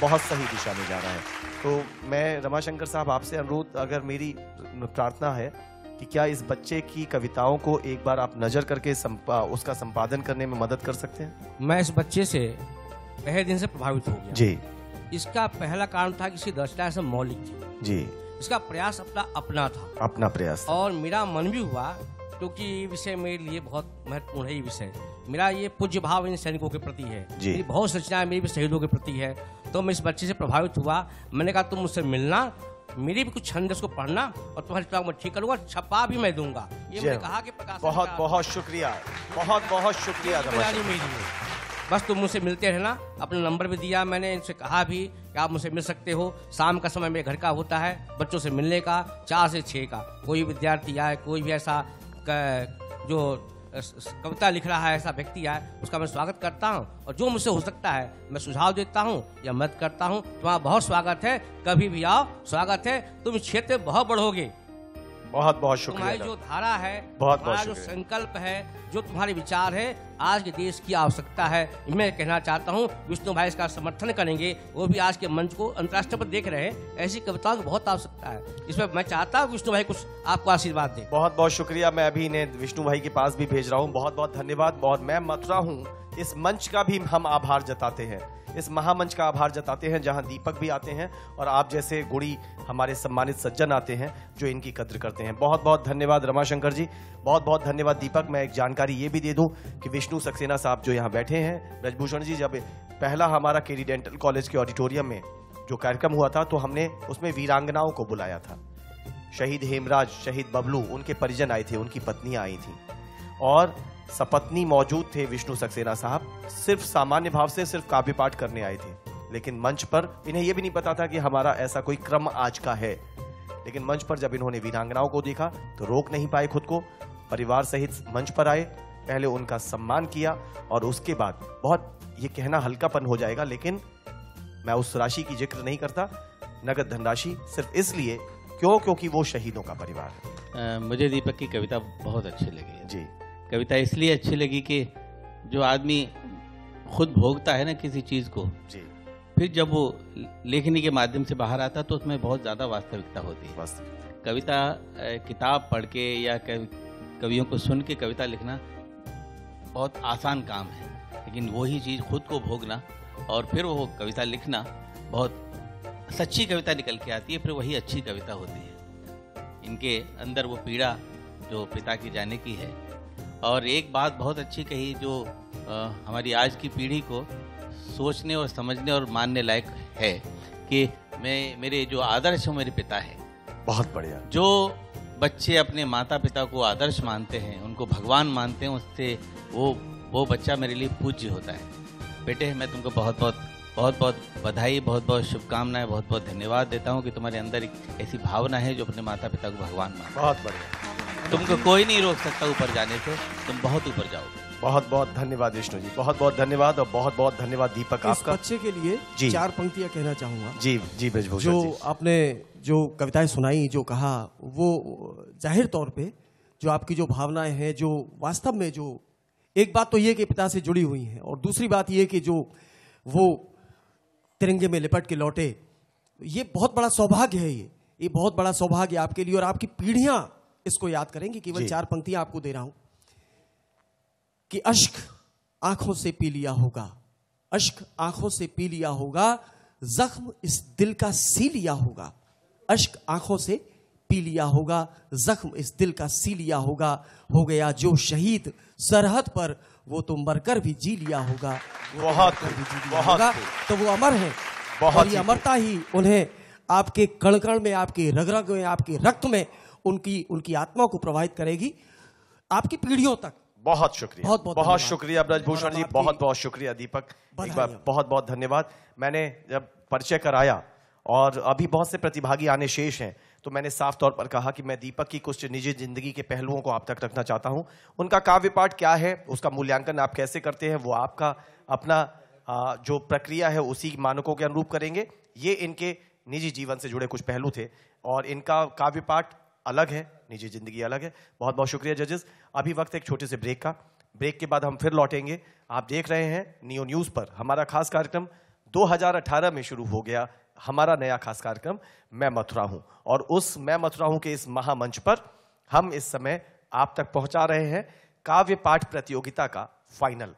बहुत सही दिशा में जा रहा है। तो मैं रमाशंकर साहब आपसे अनुरोध, अगर मेरी प्रार्थना है कि क्या इस बच्चे की कविताओं को एक बार आप नजर करके उसका संपादन करने में मदद कर सकते हैं? मैं इस बच्चे से पहले दिन से प्रभावित हो गया जी। इसका पहला कारण था कि इसकी रचना ऐसा मौलिक थी जी। इसका प्रयास अपना था, अपना प्रयास, और मेरा मन भी हुआ क्योंकि ये विषय मेरे लिए बहुत महत्वपूर्ण है। ये विषय मेरा ये पूज्य भाव इन सैनिकों के प्रति है। मेरी बहुत रचनाएं मेरी भी शहीदों के प्रति है। तो मैं इस बच्चे से प्रभावित हुआ। मैंने कहा तुम मुझसे मिलना, मेरी भी कुछ छंद उसको पढ़ना और तुम्हारी किताब मैं ठीक करूंगा, छपा भी मैं दूंगा। ये मैंने कहा कि प्रकाशन बहुत बहुत शुक्रिया, बहुत बहुत शुक्रिया। बस तुम मुझसे मिलते रहना। अपना नंबर भी दिया मैंने, इनसे कहा भी कि आप मुझसे मिल सकते हो। शाम का समय मेरे घर का होता है बच्चों से मिलने का, 4 से 6 का। कोई विद्यार्थी आए, कोई भी ऐसा जो कविता लिख रहा है, ऐसा व्यक्ति आए, उसका मैं स्वागत करता हूँ और जो मुझसे हो सकता है मैं सुझाव देता हूँ या मदद करता हूँ। तुम्हारा बहुत स्वागत है, कभी भी आओ, स्वागत है। तुम इस क्षेत्र में बहुत बढ़ोगे। बहुत बहुत शुक्रिया। तुम्हारी जो धारा है, तुम्हारा जो संकल्प है, जो तुम्हारे विचार है, आज के देश की आवश्यकता है। मैं कहना चाहता हूँ विष्णु भाई इसका समर्थन करेंगे। वो भी आज के मंच को अंतर्राष्ट्रीय पर देख रहे हैं। ऐसी कविताओं की बहुत आवश्यकता है। इसमें मैं चाहता हूँ विष्णु भाई कुछ आपको आशीर्वाद दे। बहुत बहुत शुक्रिया। मैं अभी इन्हें विष्णु भाई के पास भी भेज रहा हूँ। बहुत बहुत धन्यवाद। और मैं मथुरा हूँ, इस मंच का भी हम आभार जताते हैं, इस महामंच का आभार जताते हैं जहां दीपक भी आते हैं और आप जैसे गुड़ी हमारे सम्मानित सज्जन आते हैं जो इनकी कद्र करते हैं। बहुत बहुत धन्यवाद रमाशंकर जी, बहुत बहुत धन्यवाद दीपक। मैं एक जानकारी ये भी दे दूं कि विष्णु सक्सेना साहब जो यहाँ बैठे हैं, ब्रजभूषण जी, जब पहला हमारा केडी डेंटल कॉलेज के ऑडिटोरियम में जो कार्यक्रम हुआ था तो हमने उसमें वीरांगनाओं को बुलाया था। शहीद हेमराज, शहीद बबलू, उनके परिजन आए थे, उनकी पत्नियां आई थी और सपत्नी मौजूद थे विष्णु सक्सेना साहब। सिर्फ सामान्य भाव से सिर्फ काव्य पाठ करने आए थे, लेकिन मंच पर इन्हें यह भी नहीं पता था कि हमारा ऐसा कोई क्रम आज का है। लेकिन मंच पर जब इन्होंने वीरांगनाओं को देखा तो रोक नहीं पाए खुद को, परिवार सहित मंच पर आए, पहले उनका सम्मान किया और उसके बाद, बहुत ये कहना हल्कापन हो जाएगा लेकिन मैं उस राशि की जिक्र नहीं करता, नगद धनराशि, सिर्फ इसलिए क्योंकि वो शहीदों का परिवार है। मुझे दीपक की कविता बहुत अच्छी लगी जी। कविता इसलिए अच्छी लगी कि जो आदमी खुद भोगता है ना किसी चीज को जी, फिर जब वो लेखनी के माध्यम से बाहर आता तो उसमें बहुत ज्यादा वास्तविकता होती है। कविता किताब पढ़ के या कवियों को सुन के कविता लिखना बहुत आसान काम है, लेकिन वही चीज खुद को भोगना और फिर वो कविता लिखना, बहुत सच्ची कविता निकल के आती है, फिर वही अच्छी कविता होती है। इनके अंदर वो पीड़ा जो पिता की जाने की है। और एक बात बहुत अच्छी कही जो हमारी आज की पीढ़ी को सोचने और समझने और मानने लायक है कि मेरे जो आदर्श हो मेरे पिता है। बहुत बढ़िया। जो बच्चे अपने माता पिता को आदर्श मानते हैं, उनको भगवान मानते हैं, उससे वो बच्चा मेरे लिए पूज्य होता है। बेटे मैं तुमको बहुत बहुत बधाई, बहुत बहुत शुभकामनाएं, बहुत बहुत धन्यवाद देता हूं कि तुम्हारे अंदर एक ऐसी भावना है जो अपने माता पिता को भगवान मानते। बहुत बढ़िया। तुमको कोई नहीं रोक सकता ऊपर जाने से, तुम बहुत ऊपर जाओगे। बहुत बहुत धन्यवाद विष्णु जी, बहुत बहुत धन्यवाद और बहुत बहुत धन्यवाद दीपक आपका। बच्चे के लिए 4 पंक्तियां कहना चाहूंगा। जी जी ब्रजभूषण जी। जो आपने जो कविताएं सुनाई, जो कहा, वो जाहिर तौर पे जो आपकी जो भावनाएं हैं, जो वास्तव में जो एक बात तो ये कि पिता से जुड़ी हुई हैं और दूसरी बात ये कि जो वो तिरंगे में लिपट के लौटे, ये बहुत बड़ा सौभाग्य है। ये बहुत बड़ा सौभाग्य आपके लिए और आपकी पीढ़ियां इसको याद करेंगे। केवल 4 पंक्तियां आपको दे रहा हूं कि अश्क आंखों से पी लिया होगा, अश्क आंखों से पी लिया होगा, जख्म इस दिल का सी लिया होगा। अश्क आंखों से पी लिया होगा, जख्म इस दिल का सी लिया होगा। हो गया जो शहीद सरहद पर, वो तो मरकर भी जी लिया होगा। बहुत तो वो अमर है, और ये अमरता ही उन्हें आपके कण कण में, आपके रग रग में, आपके रक्त में उनकी आत्मा को प्रभावित करेगी आपकी पीढ़ियों तक। बहुत शुक्रिया, बहुत शुक्रिया ब्रजभूषण जी, बहुत बहुत शुक्रिया दीपक, एक बार बहुत बहुत धन्यवाद। मैंने जब परिचय कराया और अभी बहुत से प्रतिभागी आने शेष हैं, तो मैंने साफ तौर पर कहा कि मैं दीपक की कुछ निजी जिंदगी के पहलुओं को आप तक रखना चाहता हूं। उनका काव्य पाठ क्या है, उसका मूल्यांकन आप कैसे करते हैं, वो आपका अपना जो प्रक्रिया है उसी मानकों के अनुरूप करेंगे। ये इनके निजी जीवन से जुड़े कुछ पहलू थे और इनका काव्य पाठ अलग है, निजी जिंदगी अलग है। बहुत बहुत शुक्रिया जजेस। अभी वक्त एक छोटे से ब्रेक का, ब्रेक के बाद हम फिर लौटेंगे। आप देख रहे हैं नियो न्यूज पर हमारा खास कार्यक्रम 2018 में शुरू हो गया, हमारा नया खास कार्यक्रम मैं मथुरा हूं, और उस मैं मथुरा हूं के इस महामंच पर हम इस समय आप तक पहुंचा रहे हैं काव्य पाठ प्रतियोगिता का फाइनल।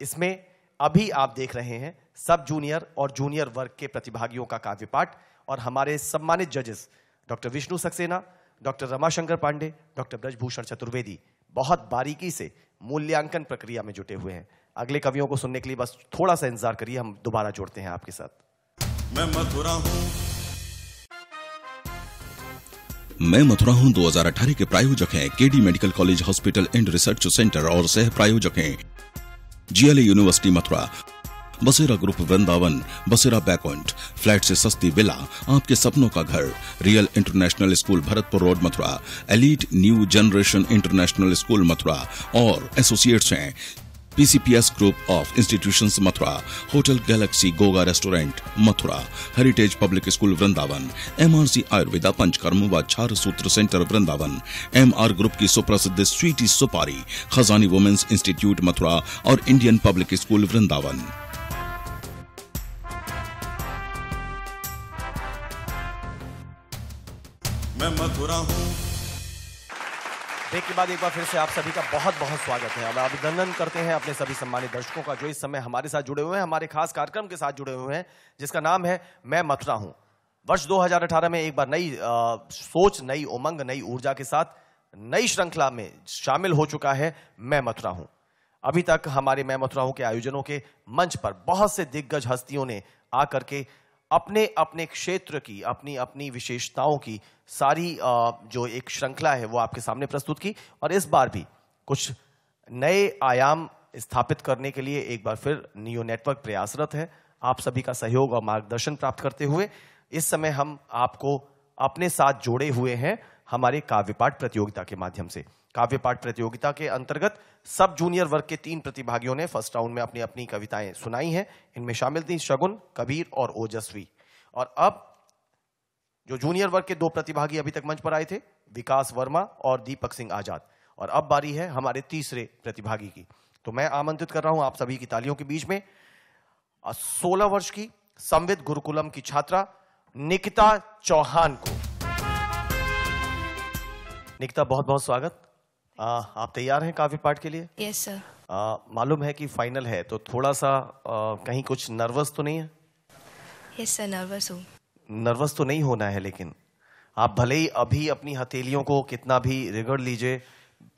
इसमें अभी आप देख रहे हैं सब जूनियर और जूनियर वर्ग के प्रतिभागियों का काव्य पाठ, और हमारे सम्मानित जजेस doctor Vishnu Saxena, doctor Ramashankar Pandey, doctor Brajbhushan Chaturvedi बहुत बारीकी से मूल्यांकन प्रक्रिया में जुटे हुए हैं। अगले कवियों को सुनने के लिए बस थोड़ा सा इंतजार करिए, हम दोबारा जोड़ते हैं आपके साथ। मैं मथुरा हूं, मैं मथुरा हूं 2018 के प्रायोजक हैं KD medical college hospital and research centre और सह प्रायोजक हैं जीएलए यूनिवर्सिटी मथुरा, बसेरा ग्रुप वृंदावन, बसेरा बैकॉइंट, फ्लैट से सस्ती विला, आपके सपनों का घर, real international school Bharatpur road Mathura, elite new generation international school Mathura और एसोसिएट्स हैं PCPS group of institutions Mathura, hotel galaxy Goga restaurant Mathura, heritage public school Vrindavan, MRC Ayurveda Panchakarma व छार सूत्र सेंटर वृंदावन, एमआर ग्रुप की सुप्रसिद्ध स्वीटी सुपारी, खजानी वुमेन्स इंस्टीट्यूट मथुरा और इंडियन पब्लिक स्कूल वृंदावन। मैं मथुरा हूं। ब्रेक के बाद एक बार फिर से आप सभी का बहुत बहुत स्वागत है। अब अभिनंदन करते हैं अपने सभी सम्मानित दर्शकों का जो इस समय हमारे साथ जुड़े हुए हैं, हमारे खास कार्यक्रम के साथ जुड़े हुए हैं जिसका नाम है मैं मथुरा हूं। वर्ष 2018 में एक बार नई सोच, नई उमंग, नई ऊर्जा के साथ नई श्रृंखला में शामिल हो चुका है मैं मथुरा हूं। अभी तक हमारे मैं मथुरा हूं के आयोजनों के मंच पर बहुत से दिग्गज हस्तियों ने आकर के अपने अपने क्षेत्र की, अपनी अपनी विशेषताओं की सारी जो एक श्रृंखला है वो आपके सामने प्रस्तुत की, और इस बार भी कुछ नए आयाम स्थापित करने के लिए एक बार फिर नियो नेटवर्क प्रयासरत है। आप सभी का सहयोग और मार्गदर्शन प्राप्त करते हुए इस समय हम आपको अपने साथ जोड़े हुए हैं हमारे काव्यपाठ प्रतियोगिता के माध्यम से। काव्यपाठ प्रतियोगिता के अंतर्गत सब जूनियर वर्ग के 3 प्रतिभागियों ने फर्स्ट राउंड में अपनी अपनी कविताएं सुनाई हैं। इनमें शामिल थी शगुन, कबीर और ओजस्वी। और अब जो जूनियर वर्ग के 2 प्रतिभागी अभी तक मंच पर आए थे, विकास वर्मा और दीपक सिंह आजाद, और अब बारी है हमारे तीसरे प्रतिभागी की। तो मैं आमंत्रित कर रहा हूं आप सभी की तालियों के बीच में 16 वर्ष की संविद गुरुकुलम की छात्रा निकिता चौहान को। निकिता, बहुत बहुत स्वागत। आप तैयार हैं काव्य पाठ के लिए? Yes sir. मालूम है कि फाइनल है, तो थोड़ा सा कहीं कुछ नर्वस तो नहीं है? यस सर, नर्वस हूँ। नर्वस तो नहीं होना है, लेकिन आप भले ही अभी अपनी हथेलियों को कितना भी रिगड़ लीजिए,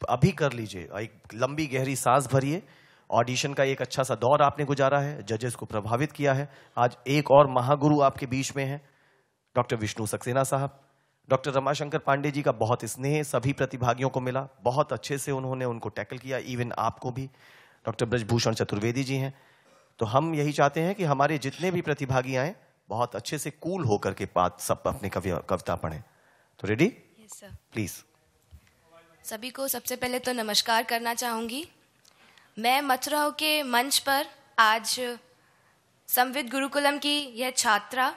अभी कर लीजिए, एक लंबी गहरी सांस भरिए। ऑडिशन का एक अच्छा सा दौर आपने गुजारा है, जजेस को प्रभावित किया है। आज एक और महागुरु आपके बीच में है, डॉक्टर विष्णु सक्सेना साहब। डॉक्टर रमाशंकर पांडे जी का बहुत स्नेह सभी प्रतिभागियों को मिला, बहुत अच्छे से उन्होंने उनको टैकल किया, इवन आपको भी। डॉक्टर ब्रजभूषण चतुर्वेदी जी हैं। तो हम यही चाहते हैं कि हमारे जितने भी प्रतिभागी आए बहुत अच्छे से कूल होकर के बात सब अपनी कविता पढ़ें। तो रेडी? Yes sir. प्लीज। सभी को सबसे पहले तो नमस्कार करना चाहूंगी। मैं मथुरा के मंच पर आज संविद गुरुकुलम की यह छात्रा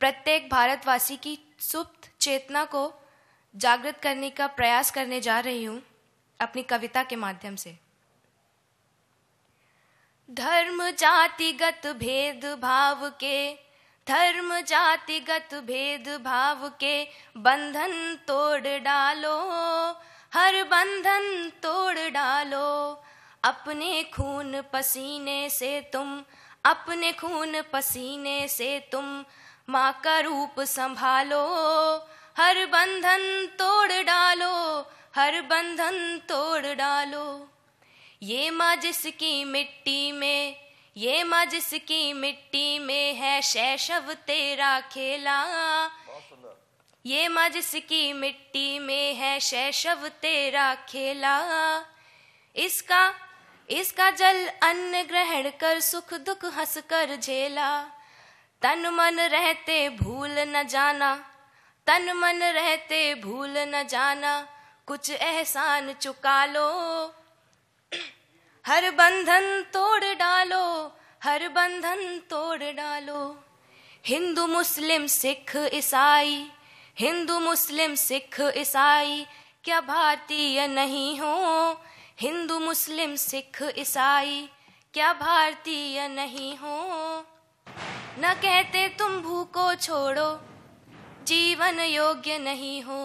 प्रत्येक भारतवासी की सुप्त चेतना को जागृत करने का प्रयास करने जा रही हूं अपनी कविता के माध्यम से। धर्म जातिगत भेदभाव के, धर्म जातिगत भेदभाव के बंधन तोड़ डालो, हर बंधन तोड़ डालो। अपने खून पसीने से तुम अपने खून पसीने से तुम माँ का रूप संभालो, हर बंधन तोड़ डालो, हर बंधन तोड़ डालो। ये माँ जिसकी मिट्टी में, ये माँ जिसकी मिट्टी में है शैशव तेरा खेला, ये माँ जिसकी मिट्टी में है शैशव तेरा खेला। इसका जल अन्न ग्रहण कर सुख दुख हंस कर झेला, तन मन रहते भूल न जाना, तन मन रहते भूल न जाना, कुछ एहसान चुका लो, हर बंधन तोड़ डालो, हर बंधन तोड़ डालो। हिंदू मुस्लिम सिख ईसाई, हिंदू मुस्लिम सिख ईसाई, क्या भारतीय नहीं हो? हिंदू मुस्लिम सिख ईसाई, क्या भारतीय नहीं हो? न कहते तुम भूखो छोड़ो, जीवन योग्य नहीं हो।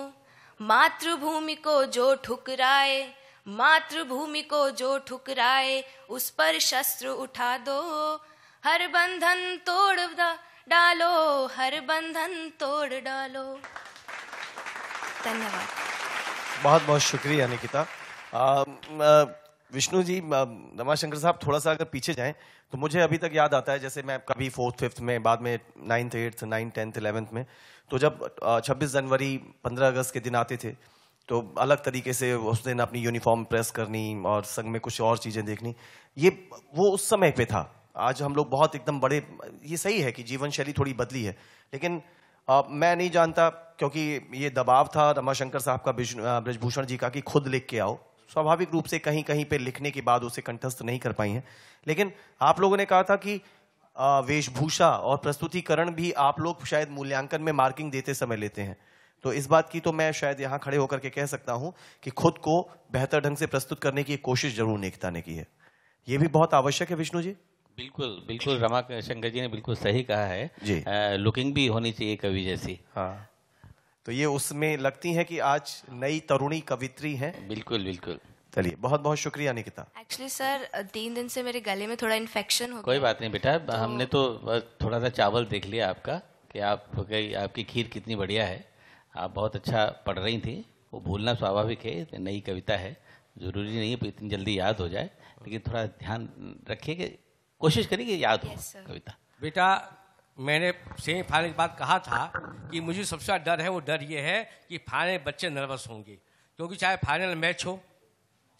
मातृभूमि को जो ठुकराए, मातृभूमि को जो ठुकराए, उस पर शस्त्र उठा दो, हर बंधन तोड़ डालो, हर बंधन तोड़ डालो। धन्यवाद। बहुत बहुत शुक्रिया निकिता। विष्णु जी, रमाशंकर साहब, थोड़ा सा अगर पीछे जाएं तो मुझे अभी तक याद आता है, जैसे मैं कभी 4th 5th में, बाद में 9th 8th 9th 10th 11th में, तो जब 26 जनवरी 15 अगस्त के दिन आते थे तो अलग तरीके से उस दिन अपनी यूनिफॉर्म प्रेस करनी और संग में कुछ और चीज़ें देखनी, ये वो उस समय पे था। आज हम लोग बहुत एकदम बड़े, ये सही है कि जीवन शैली थोड़ी बदली है, लेकिन मैं नहीं जानता, क्योंकि ये दबाव था रमाशंकर साहब का, ब्रजभूषण जी का, कि खुद लिख के आओ। स्वाभाविक रूप से कहीं कहीं पे लिखने के बाद उसे कंठस्थ नहीं कर पाई हैं, लेकिन आप लोगों ने कहा था कि वेशभूषा और प्रस्तुतिकरण भी आप लोग शायद मूल्यांकन में मार्किंग देते समय लेते हैं। तो इस बात की तो मैं शायद यहाँ खड़े होकर के कह सकता हूँ कि खुद को बेहतर ढंग से प्रस्तुत करने की कोशिश जरूर निकिता ने की है। ये भी बहुत आवश्यक है विष्णु जी। बिल्कुल बिल्कुल, रमाशंकर जी ने बिल्कुल सही कहा है जी। लुकिंग भी होनी चाहिए कवि जैसी। हाँ, तो ये उसमें लगती है कि आज नई तरुणी कवित्री हैं। बिल्कुल बिल्कुल। चलिए, बहुत बहुत शुक्रिया निकिता। एक्चुअली सर 3 दिन से मेरे गले में थोड़ा इन्फेक्शन हो गया। कोई बात नहीं बेटा, हमने तो थोड़ा सा चावल देख लिया आपका कि आपकी खीर कितनी बढ़िया है। आप बहुत अच्छा पढ़ रही थी, वो भूलना स्वाभाविक है, नई कविता है, जरूरी नहीं है इतनी जल्दी याद हो जाए, लेकिन थोड़ा ध्यान रखिए कि कोशिश करिए कि याद हो कविता। बेटा, मैंने सेमीफाइनल के बाद कहा था कि मुझे सबसे ज़्यादा डर है, वो डर ये है कि फाइनल बच्चे नर्वस होंगे, क्योंकि चाहे फाइनल मैच हो,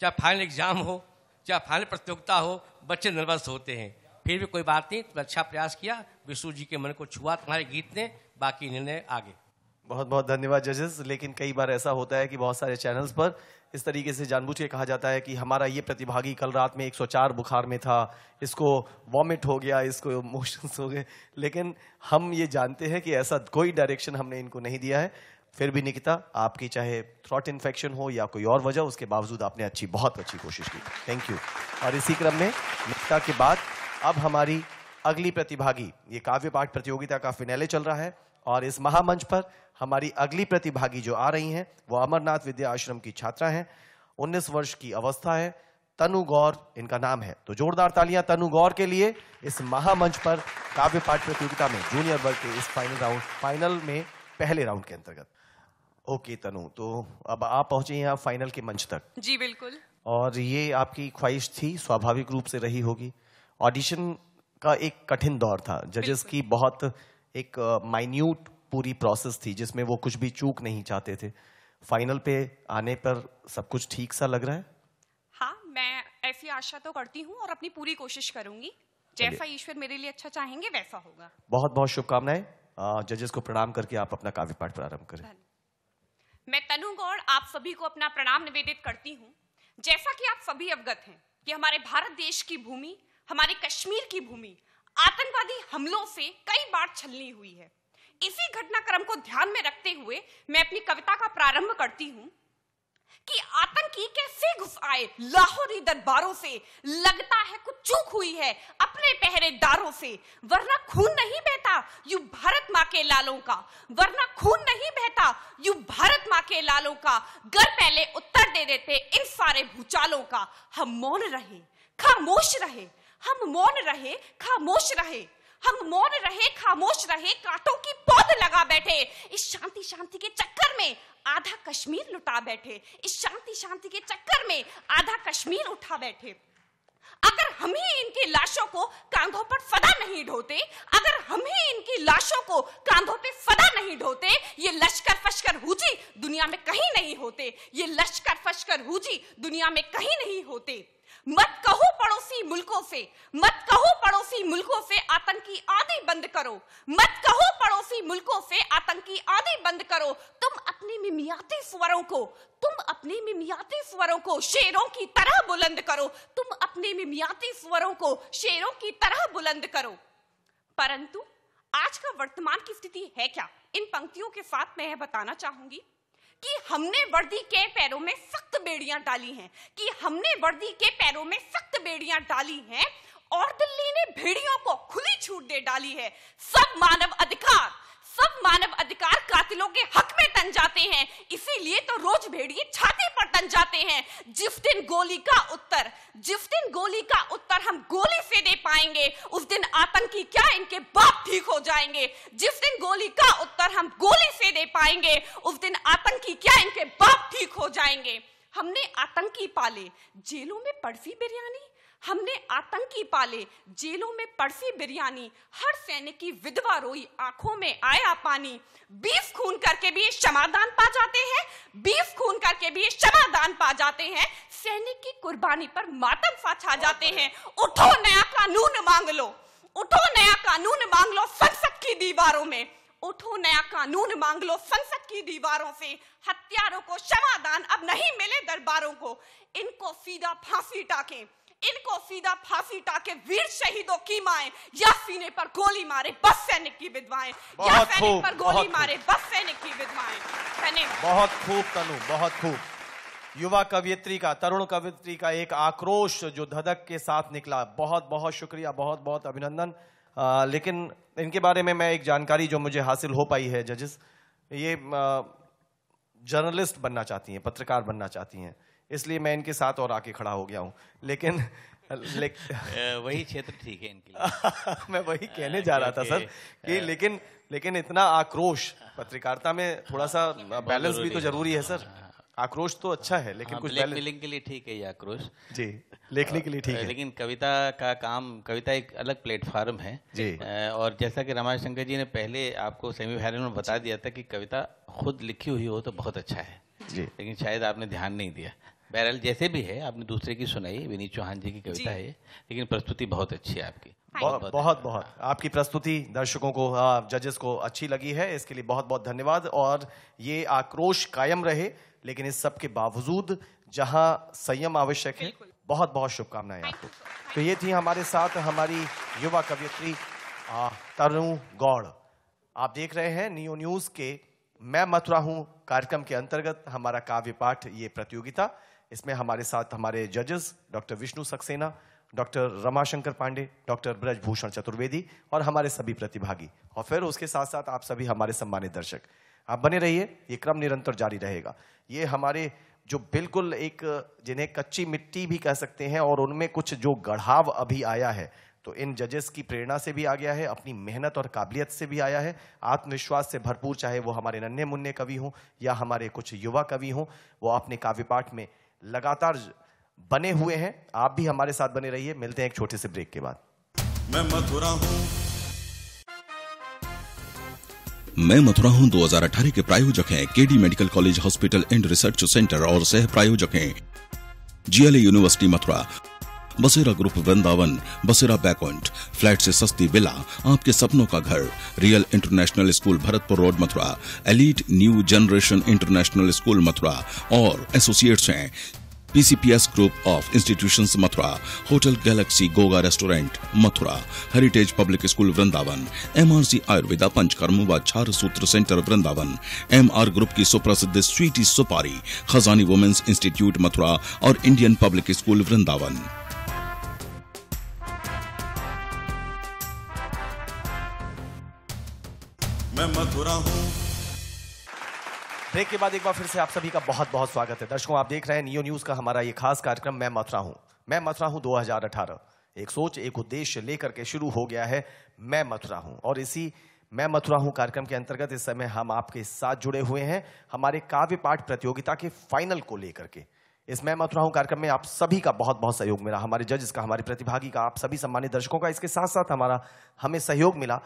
चाहे फाइनल एग्जाम हो, चाहे फाइनल प्रतियोगिता हो, बच्चे नर्वस होते हैं। फिर भी कोई बात नहीं, तुमने अच्छा प्रयास किया, विष्णु जी के मन को छुआ तुम्हारे गीत ने, बाकी निर्णय आगे। बहुत बहुत धन्यवाद जजेस। लेकिन कई बार ऐसा होता है कि बहुत सारे चैनल्स पर इस तरीके से जानबूझ के कहा जाता है कि हमारा ये प्रतिभागी कल रात में 104 बुखार में था, इसको वॉमिट हो गया, इसको मोशंस हो गए, लेकिन हम ये जानते हैं कि ऐसा कोई डायरेक्शन हमने इनको नहीं दिया है। फिर भी निकिता, आपकी चाहे थ्रोट इन्फेक्शन हो या कोई और वजह, उसके बावजूद आपने बहुत अच्छी कोशिश की। Thank you. और इसी क्रम में निकिता के बाद अब हमारी अगली प्रतिभागी, ये काव्य पाठ प्रतियोगिता का फिनाले चल रहा है और इस महामंच पर हमारी अगली प्रतिभागी जो आ रही हैं वो अमरनाथ विद्या आश्रम की छात्रा हैं, 19 वर्ष की अवस्था है, तनु गौर इनका नाम है। तो जोरदार तालियां तनु गौर के लिए इस महामंच पर काव्य पाठ प्रतियोगिता में जूनियर वर्ग के इस फाइनल में पहले राउंड के अंतर्गत। ओके तनु, तो अब आप पहुंचे हैं फाइनल के मंच तक। जी बिल्कुल। और ये आपकी ख्वाहिश थी, स्वाभाविक रूप से रही होगी। ऑडिशन का एक कठिन दौर था, जजेस की बहुत एक माइन्यूट पूरी प्रोसेस थी जिसमें वो कुछ भी चूक नहीं चाहते थे। फाइनल पे आने पर सब कुछ ठीक सा लग रहा है? हाँ, मैं ऐसी आशा तो करती हूँ और अपनी पूरी कोशिश करूंगी। जैसा ईश्वर मेरे लिए अच्छा चाहेंगे वैसा होगा। बहुत बहुत शुभकामनाएं। जजेस को प्रणाम करके आप अपना काव्य पाठ प्रारंभ करें। मैं तनु गौड़ आप सभी को अपना प्रणाम निवेदित करती हूँ। जैसा कि आप सभी अवगत हैं कि हमारे भारत देश की भूमि, हमारे कश्मीर की भूमि आतंकवादी हमलों से कई बार छलनी हुई है। इसी घटनाक्रम को ध्यान में रखते हुए मैं अपनी कविता का प्रारंभ करती हूँ कि आतंकी कैसे घुस आए लाहौरी दरबारों से, लगता है कुछ चूक हुई है अपने पहरेदारों से, वरना खून नहीं बहता यूं भारत माँ के लालों का, वरना खून नहीं बहता यूं भारत माँ के लालों का। गर पहले उत्तर दे देते इन सारे भूचालों का। हम मौन रहे, खामोश रहे, हम मौन रहे, खामोश रहे, हम मौन रहे, खामोश रहे, कांटों की पौध लगा बैठे। इस शांति शांति के चक्कर में आधा कश्मीर लुटा बैठे, इस शांति शांति के चक्कर में आधा कश्मीर उठा बैठे। अगर हम ही इनकी लाशों को कांधों पर फदा नहीं ढोते, अगर हम ही इनकी लाशों को कांधों पे फदा नहीं ढोते, ये लश्कर फश्कर हुजी दुनिया में कहीं नहीं होते, ये लश्कर फश्कर हुजी दुनिया में कहीं नहीं होते। मत कहो पड़ोसी मुल्कों से, मत कहो पड़ोसी मुल्कों से आतंकी आदि बंद करो, मत कहो पड़ोसी मुल्कों से आतंकी आदि बंद करो। तुम अपने मिमियाती स्वरों को, तुम अपने मिमियाती स्वरों को शेरों की तरह बुलंद करो, तुम अपने मिमियाती स्वरों को शेरों की तरह बुलंद करो। परंतु आज का वर्तमान की स्थिति है क्या? इन पंक्तियों के साथ मैं यह बताना चाहूंगी कि हमने वर्दी के पैरों में सख्त बेड़ियां डाली हैं, कि हमने वर्दी के पैरों में सख्त बेड़ियां डाली हैं और दिल्ली ने भेड़ियों को खुली छूट दे डाली है। सब मानव अधिकार कातिलों के हक में तन जाते हैं, इसीलिए तो रोज भेड़िए छाती पर तन जाते हैं। जिस दिन गोली का उत्तर हम गोली से दे पाएंगे, उस दिन आतंकी क्या इनके बाप ठीक हो जाएंगे। जिस दिन गोली का उत्तर हम गोली से दे पाएंगे, उस दिन आतंकी क्या इनके बाप ठीक हो जाएंगे। हमने आतंकी पाले, जेलों में पड़सी बिरयानी, हमने आतंकी पाले, जेलों में पड़सी बिरयानी, हर सैनिक की विधवा रोई, आंखों में आया पानी। 20 खून करके भी ये क्षमादान पा जाते हैं, 20 खून करके भी ये क्षमादान पा जाते हैं। सैनिक की कुर्बानी पर मातम सा छा जाते हैं। उठो नया कानून मांग लो, उठो नया कानून मांग लो संसद की दीवारों में, उठो नया कानून मांग लो संसद की दीवारों से। हत्यारों को क्षमादान अब नहीं मिले दरबारों को, इनको सीधा फांसी टाके, इनको सीधा फांसी टाके वीर शहीदों की माएं, या सीने पर गोली मारे बस सैनिक की विधवाएं, या सैनिक पर गोली मारे बस सैनिक की विधवाएं। बहुत खूब तनु, बहुत खूब। युवा कवियत्री का, तरुण कवियत्री का एक आक्रोश जो धधक के साथ निकला। बहुत बहुत शुक्रिया, बहुत बहुत अभिनंदन। लेकिन इनके बारे में मैं एक जानकारी जो मुझे हासिल हो पाई है, जजेस ये जर्नलिस्ट बनना चाहती हैं, पत्रकार बनना चाहती हैं, इसलिए मैं इनके साथ और आके खड़ा हो गया हूं। लेकिन वही क्षेत्र ठीक है इनके लिए। मैं वही कहने जा रहा था सर कि लेकिन इतना आक्रोश पत्रकारिता में थोड़ा सा बैलेंस भी तो जरूरी है सर। आक्रोश तो अच्छा है लेकिन कुछ ब्लैकमेलिंग के लिए ठीक है ये आक्रोश जी, लिखने के लिए ठीक है, लेकिन कविता का काम, कविता एक अलग प्लेटफॉर्म है जी। और जैसा कि रमाशंकर जी ने पहले आपको सेमीफाइनल में बता दिया था कि कविता खुद लिखी हुई हो तो बहुत अच्छा है जी, लेकिन शायद आपने ध्यान नहीं दिया। बहरहाल जैसे भी है, आपने दूसरे की सुनाई, विनीत चौहान जी की कविता है, लेकिन प्रस्तुति बहुत अच्छी है आपकी। बहुत आपकी प्रस्तुति दर्शकों को, जजेस को अच्छी लगी है, इसके लिए बहुत बहुत धन्यवाद। और ये आक्रोश कायम रहे, लेकिन इस सब के बावजूद जहां संयम आवश्यक है, बहुत बहुत शुभकामनाएं आपको। तो ये थी हमारे साथ हमारी युवा कवियत्री तनु गौड़। आप देख रहे हैं नियो न्यूज के मैं मथुरा हूं कार्यक्रम के अंतर्गत हमारा काव्य पाठ ये प्रतियोगिता। इसमें हमारे साथ हमारे जजेस doctor Vishnu Saxena, doctor Ramashankar Pandey, doctor Brajbhushan Chaturvedi और हमारे सभी प्रतिभागी, और फिर उसके साथ साथ आप सभी हमारे सम्मानित दर्शक। आप बने रहिए, ये क्रम निरंतर जारी रहेगा। ये हमारे जो बिल्कुल एक जिन्हें कच्ची मिट्टी भी कह सकते हैं और उनमें कुछ जो गढ़ाव अभी आया है, तो इन जजेस की प्रेरणा से भी आ गया है, अपनी मेहनत और काबिलियत से भी आया है, आत्मविश्वास से भरपूर, चाहे वो हमारे नन्हे मुन्ने कवि हों या हमारे कुछ युवा कवि हों, वो अपने काव्य पाठ में लगातार बने हुए हैं। आप भी हमारे साथ बने रहिए। मिलते हैं एक छोटे से ब्रेक के बाद। मैं मथुरा हूं, मैं मथुरा हूं 2018 के प्रायोजक हैं KD medical college hospital and research centre और सह प्रायोजक हैं जीएलए यूनिवर्सिटी मथुरा, बसेरा ग्रुप वृंदावन, बसेरा बैकॉइंट, फ्लैट से सस्ती विला, आपके सपनों का घर, real international school Bharatpur road Mathura, elite new generation international school Mathura और एसोसिएट्स हैं PCPS group of institutions Mathura, hotel galaxy Goga restaurant Mathura, heritage public school Vrindavan, MRC Ayurveda Panchakarma व छार सूत्र सेंटर वृंदावन, MR ग्रुप की सुप्रसिद्ध स्वीटी सुपारी, खजानी वुमेन्स इंस्टीट्यूट मथुरा और इंडियन पब्लिक स्कूल वृंदावन। मैं मथुरा हूं। ब्रेक के बाद एक बार फिर से आप सभी का बहुत बहुत स्वागत है। दर्शकों, आप देख रहे हैं नियो न्यूज का हमारा ये खास कार्यक्रम मैं मथुरा हूं 2018। एक सोच, एक उद्देश्य लेकर के शुरू हो गया है मैं मथुरा हूं। और इसी मैं मथुरा हूं कार्यक्रम के अंतर्गत इस समय हम आपके साथ जुड़े हुए हैं हमारे काव्य पाठ प्रतियोगिता के फाइनल को लेकर के। इस मैं मथुरा हूं कार्यक्रम में आप सभी का बहुत बहुत सहयोग मिला, हमारे जजेस का, हमारे प्रतिभागी का, आप सभी सम्मानित दर्शकों का। इसके साथ साथ हमें सहयोग मिला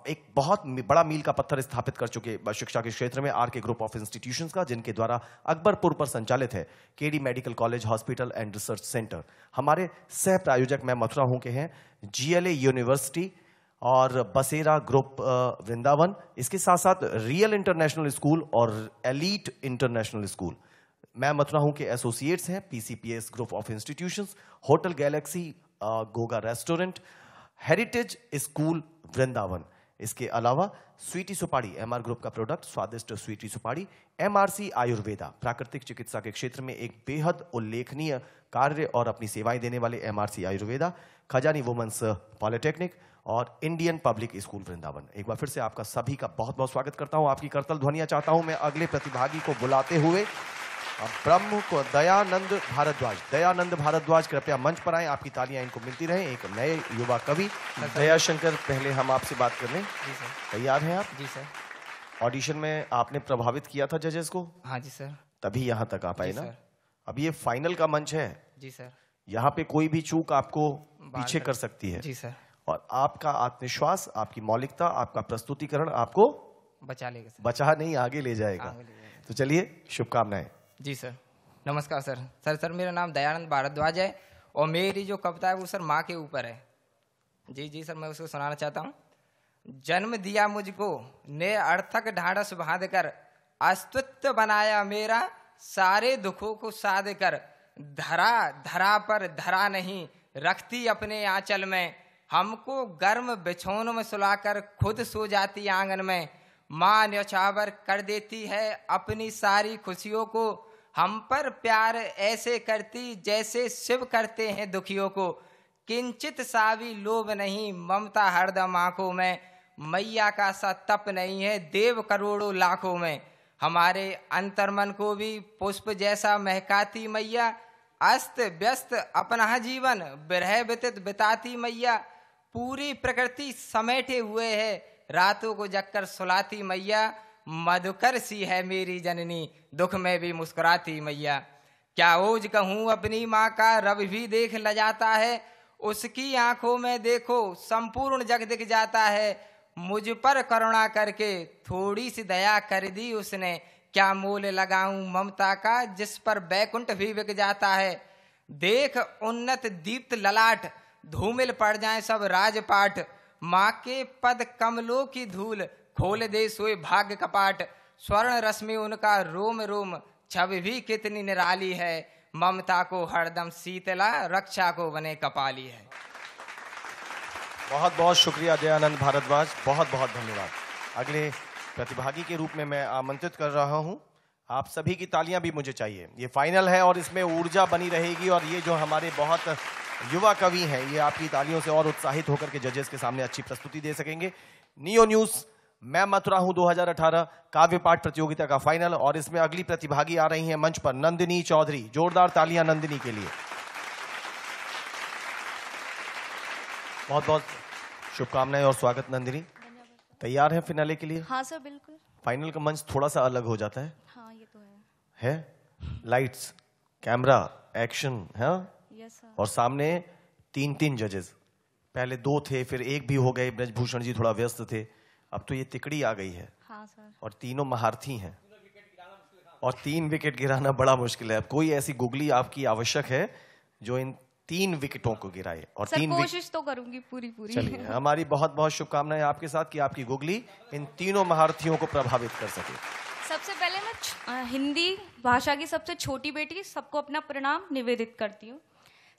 एक बहुत बड़ा मील का पत्थर स्थापित कर चुके शिक्षा के क्षेत्र में आरके ग्रुप ऑफ इंस्टीट्यूशंस का, जिनके द्वारा अकबरपुर पर संचालित है KD medical college hospital and research centre. हमारे सह प्रायोजक मैं मथुरा हूं के हैं जीएलए यूनिवर्सिटी और बसेरा ग्रुप वृंदावन, इसके साथ साथ रियल इंटरनेशनल स्कूल और एलीट इंटरनेशनल स्कूल। मैं मथुरा हूं के एसोसिएट्स हैं PCPS group of institutions, hotel galaxy, Goga restaurant, heritage school Vrindavan. इसके अलावा स्वीटी सुपाड़ी एमआर ग्रुप का प्रोडक्ट स्वादिष्ट स्वीटी सुपाड़ी, एमआरसी आयुर्वेदा प्राकृतिक चिकित्सा के क्षेत्र में एक बेहद उल्लेखनीय कार्य और अपनी सेवाएं देने वाले एमआरसी आयुर्वेदा, खजानी वुमेन्स पॉलिटेक्निक और इंडियन पब्लिक स्कूल वृंदावन। एक बार फिर से आपका सभी का बहुत बहुत स्वागत करता हूं। आपकी करतल ध्वनियां चाहता हूं मैं अगले प्रतिभागी को बुलाते हुए। ब्रह्म को दयानंद भारद्वाज कृपया मंच पर आए, आपकी तालियां इनको मिलती रहें। एक नए युवा कवि दयाशंकर, पहले हम आपसे बात कर लें। जी सर। तैयार हैं आप? जी सर। ऑडिशन में आपने प्रभावित किया था जजेस को? हाँ जी सर। तभी यहाँ तक आ पाए जी ना? सर। अब ये फाइनल का मंच है। जी सर। यहाँ पे कोई भी चूक आपको पीछे कर सकती है। जी सर। और आपका आत्मविश्वास, आपकी मौलिकता, आपका प्रस्तुतिकरण आपको बचा लेगा सर। बचा नहीं, आगे ले जाएगा। तो चलिए, शुभकामनाएं। जी सर। नमस्कार सर। सर मेरा नाम दयानंद भारद्वाज है और मेरी जो कविता है वो सर माँ के ऊपर है। जी जी सर, मैं उसको सुनाना चाहता हूँ। जन्म दिया मुझको ने अर्थक ढाढ़स बांध कर, अस्तित्व बनाया मेरा सारे दुखों को साध कर। धरा पर धरा नहीं रखती अपने आंचल में, हमको गर्म बिछौनों में सुलाकर खुद सो जाती आंगन में। माँ न्यौछावर कर देती है अपनी सारी खुशियों को, हम पर प्यार ऐसे करती जैसे शिव करते हैं दुखियों को। किंचित सा भी लोभ नहीं ममता हरदम आंखों में, मैया का सा तप नहीं है देव करोड़ों लाखों में। हमारे अंतर्मन को भी पुष्प जैसा महकाती मैया, अस्त व्यस्त अपना जीवन विरह व्यतीत बिताती मैया। पूरी प्रकृति समेटे हुए है रातों को जगकर सुलाती मैया। मधुकर सी है मेरी जननी दुख में भी मुस्कुराती मैया। क्या ओज कहूँ अपनी माँ का रब भी देख ल जाता है, उसकी आंखों में देखो संपूर्ण जग दिख जाता है। मुझ पर करुणा करके थोड़ी सी दया कर दी उसने, क्या मोल लगाऊं ममता का जिस पर बैकुंठ भी बिक जाता है। देख उन्नत दीप्त ललाट धूमिल पड़ जाए सब राजपाट, माँ के पद कमलों की धूल खोल दे सोए भाग्य कपाट। स्वर्ण रश्मि उनका रोम रोम छवि भी कितनी निराली है, ममता को हरदम शीतला रक्षा को बने कपाली है। बहुत बहुत शुक्रिया दयानंद भारद्वाज, बहुत बहुत धन्यवाद। अगले प्रतिभागी के रूप में मैं आमंत्रित कर रहा हूं। आप सभी की तालियां भी मुझे चाहिए। ये फाइनल है और इसमें ऊर्जा बनी रहेगी और ये जो हमारे बहुत युवा कवि हैं ये आपकी तालियों से और उत्साहित होकर के जजेस के सामने अच्छी प्रस्तुति दे सकेंगे। नियो न्यूज मैं मथुरा हूं 2018 काव्य पाठ प्रतियोगिता का फाइनल, और इसमें अगली प्रतिभागी आ रही हैं मंच पर नंदिनी चौधरी। जोरदार तालियां नंदिनी के लिए। बहुत बहुत शुभकामनाएं और स्वागत नंदिनी। तैयार है फिनाले के लिए? हाँ सर, बिल्कुल। फाइनल का मंच थोड़ा सा अलग हो जाता है। हाँ, ये तो है। लाइट्स, कैमरा, एक्शन, है। Yes sir. और सामने 3 जजेस, पहले 2 थे फिर 1 भी हो गए, ब्रजभूषण जी थोड़ा व्यस्त थे, अब तो ये तिकड़ी आ गई है। हाँ सर। और तीनों महारथी हैं और 3 विकेट गिराना बड़ा मुश्किल है। अब कोई ऐसी गुगली आपकी आवश्यक है जो इन 3 विकेटों को गिराए। और सर, कोशिश तो करूंगी पूरी। चलिए, हमारी बहुत बहुत शुभकामनाएं आपके साथ कि आपकी गुगली इन तीनों महारथियों को प्रभावित कर सके। सबसे पहले मैं हिंदी भाषा की सबसे छोटी बेटी सबको अपना प्रणाम निवेदित करती हूँ।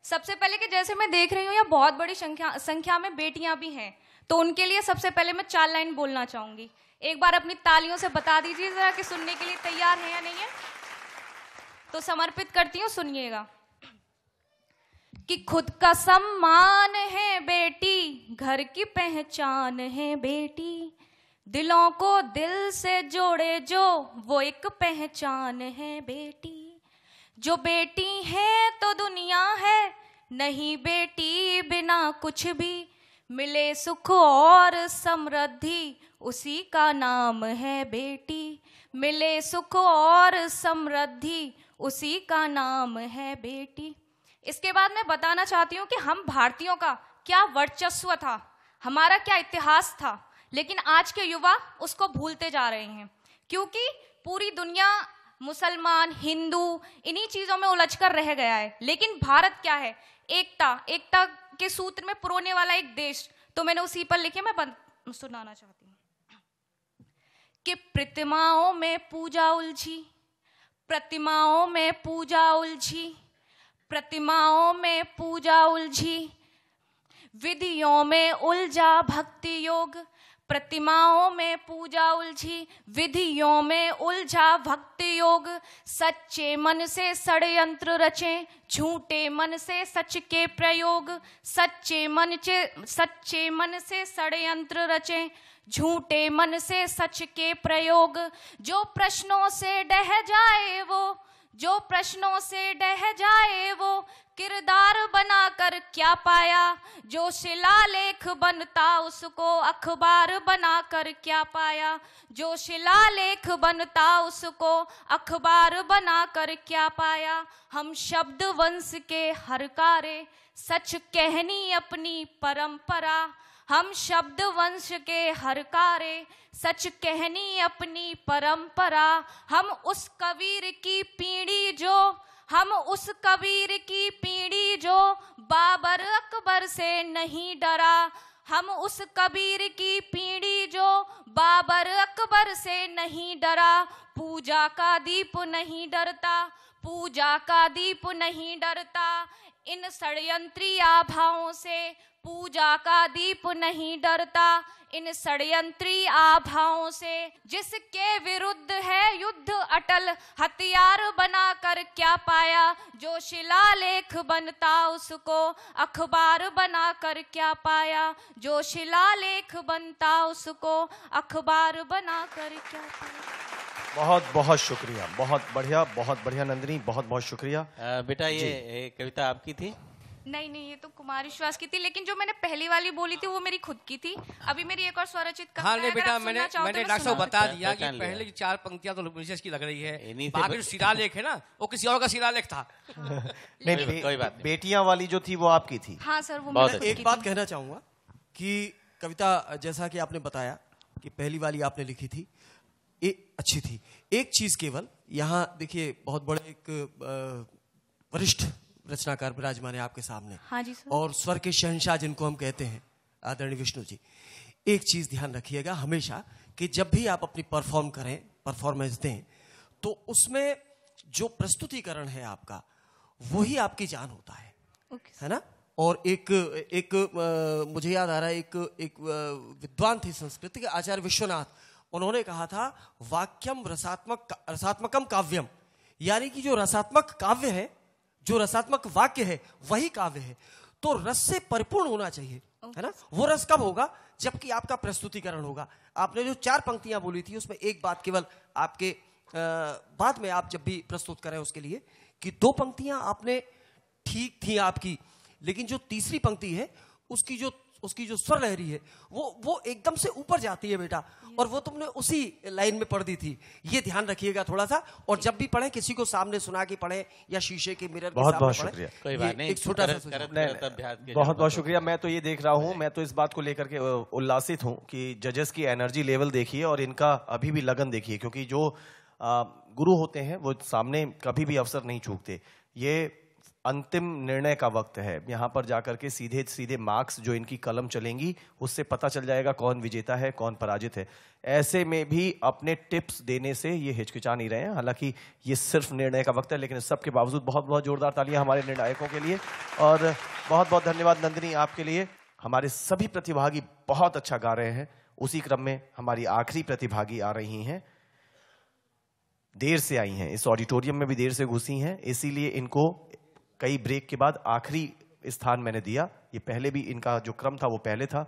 सबसे पहले कि जैसे मैं देख रही हूँ यहाँ बहुत बड़ी संख्या में बेटियां भी हैं, तो उनके लिए सबसे पहले मैं 4 लाइन बोलना चाहूंगी। एक बार अपनी तालियों से बता दीजिए जरा कि सुनने के लिए तैयार है या नहीं है। तो समर्पित करती हूँ, सुनिएगा। कि खुद का सम्मान है बेटी, घर की पहचान है बेटी, दिलों को दिल से जोड़े जो वो एक पहचान है बेटी। जो बेटी है तो दुनिया है, नहीं बेटी बिना कुछ भी, मिले सुख और समृद्धि उसी का नाम है बेटी। मिले सुख और समृद्धि उसी का नाम है बेटी। इसके बाद मैं बताना चाहती हूँ कि हम भारतीयों का क्या वर्चस्व था, हमारा क्या इतिहास था, लेकिन आज के युवा उसको भूलते जा रहे हैं, क्योंकि पूरी दुनिया मुसलमान, हिंदू इन्हीं चीजों में उलझकर रह गया है। लेकिन भारत क्या है? एकता के सूत्र में पुरोने वाला एक देश। तो मैंने उसी पर लिखे, मैं सुनाना चाहती हूँ कि प्रतिमाओं में पूजा उलझी, प्रतिमाओं में पूजा उलझी, प्रतिमाओं में पूजा उलझी, विधियों में उलझा भक्ति योग। प्रतिमाओं में पूजा उलझी, विधियों में उलझा भक्ति योग। सच्चे मन से षड्यंत्र रचे, झूठे मन से सच के प्रयोग। सच्चे मन से षड्यंत्र रचे, झूठे मन से सच के प्रयोग। जो प्रश्नों से डह जाए वो, जो प्रश्नों से डह जाए वो, किरदार बनाकर क्या पाया। जो शिलालेख बनता उसको अखबार बनाकर क्या पाया। जो शिलालेख बनता उसको अखबार बनाकर क्या पाया। हम शब्द वंश के हरकारे, सच कहनी अपनी परंपरा। हम शब्द वंश के हरकारे, सच कहनी अपनी परंपरा। हम उस कबीर की पीढ़ी जो, हम उस कबीर की पीढ़ी जो बाबर अकबर से नहीं डरा। हम उस कबीर की पीढ़ी जो बाबर अकबर से नहीं डरा। पूजा का दीप नहीं डरता, पूजा का दीप नहीं डरता। इन षड्यंत्री आभाओं से पूजा का दीप नहीं डरता। इन षड्यंत्री आभाओं से जिसके विरुद्ध है युद्ध अटल, हथियार बनाकर क्या पाया। जो शिलालेख बनता उसको अखबार बनाकर क्या पाया। जो शिलालेख बनता उसको अखबार बनाकर क्या पाया। बहुत बहुत शुक्रिया, बहुत बढ़िया नंदिनी, बहुत बहुत शुक्रिया। बेटा ये कविता आपकी थी? नहीं, ये तो कुमार विश्वास की थी, लेकिन जो मैंने पहली वाली बोली थी वो मेरी खुद की थी। अभी मेरी एक और स्वरचित कविता हाँ, नहीं है, बेटा, अगर मैंने डॉक्टर साहब बता दिया कि पहले की 4 पंक्तियां तो मिसेस की लग रही है, बाकी जो शिलालेख है ना वो किसी और का शिलालेख था। नहीं, कोई बात नहीं। बेटियां वाली जो थी वो आपकी थी। हाँ सर, वो मैं एक बात कहना चाहूंगा कि कविता जैसा कि आपने बताया कि पहली वाली आपने लिखी थी, अच्छी थी। एक चीज केवल यहाँ देखिए, बहुत बड़े एक वरिष्ठ रचनाकार विराजमान है आपके सामने। हाँ जी सर। और स्वर के शहंशाह जिनको हम कहते हैं, आदरणीय विष्णु जी, एक चीज ध्यान रखिएगा हमेशा कि जब भी आप अपनी परफॉर्मेंस दें, तो उसमें जो प्रस्तुतिकरण है आपका, वही आपकी जान होता है ना। और एक मुझे याद आ रहा है, एक विद्वान थे संस्कृत के, आचार्य विश्वनाथ, उन्होंने कहा था वाक्यम रसात्मकम काव्यम, यानी कि जो रसात्मक काव्य है, जो रसात्मक वाक्य है, वही काव्य है। तो रस से परिपूर्ण होना चाहिए, है ना। वो रस कब होगा? जबकि आपका प्रस्तुतिकरण होगा। आपने जो 4 पंक्तियां बोली थी उसमें एक बात केवल आपके बाद में आप जब भी प्रस्तुत करें उसके लिए, कि 2 पंक्तियां आपने ठीक थी आपकी, लेकिन जो तीसरी पंक्ति है उसकी जो स्वर लहरी है वो एकदम से ऊपर जाती है बेटा, और वो तुमने उसी लाइन में पढ़ दी थी। ये ध्यान रखिएगा थोड़ा सा, और जब भी पढ़े किसी को सामने सुना के पढ़े या शीशे के मिरर के सामने पढ़े। कोई बात नहीं, एक छोटा सा बहुत बहुत शुक्रिया। मैं तो ये देख रहा हूँ, मैं तो इस बात को लेकर के उल्लासित हूँ कि जजेस की एनर्जी लेवल देखिए और इनका अभी भी लगन देखिए, क्योंकि जो गुरु होते हैं वो सामने कभी भी अवसर नहीं चूकते। ये अंतिम निर्णय का वक्त है। यहाँ पर जाकर के सीधे सीधे मार्क्स जो इनकी कलम चलेंगी, उससे पता चल जाएगा कौन विजेता है, कौन पराजित है। ऐसे में भी अपने टिप्स देने से ये हिचकिचा नहीं रहे हैं। हालांकि ये सिर्फ निर्णय का वक्त है, लेकिन सबके बावजूद बहुत बहुत जोरदार तालियां हमारे निर्णायकों के लिए, और बहुत बहुत धन्यवाद नंदिनी आपके लिए। हमारे सभी प्रतिभागी बहुत अच्छा गा रहे हैं। उसी क्रम में हमारी आखिरी प्रतिभागी आ रही हैं, देर से आई हैं, इस ऑडिटोरियम में भी देर से घुसी हैं, इसीलिए इनको कई ब्रेक के बाद आखिरी स्थान मैंने दिया। ये पहले भी इनका जो क्रम था वो पहले था।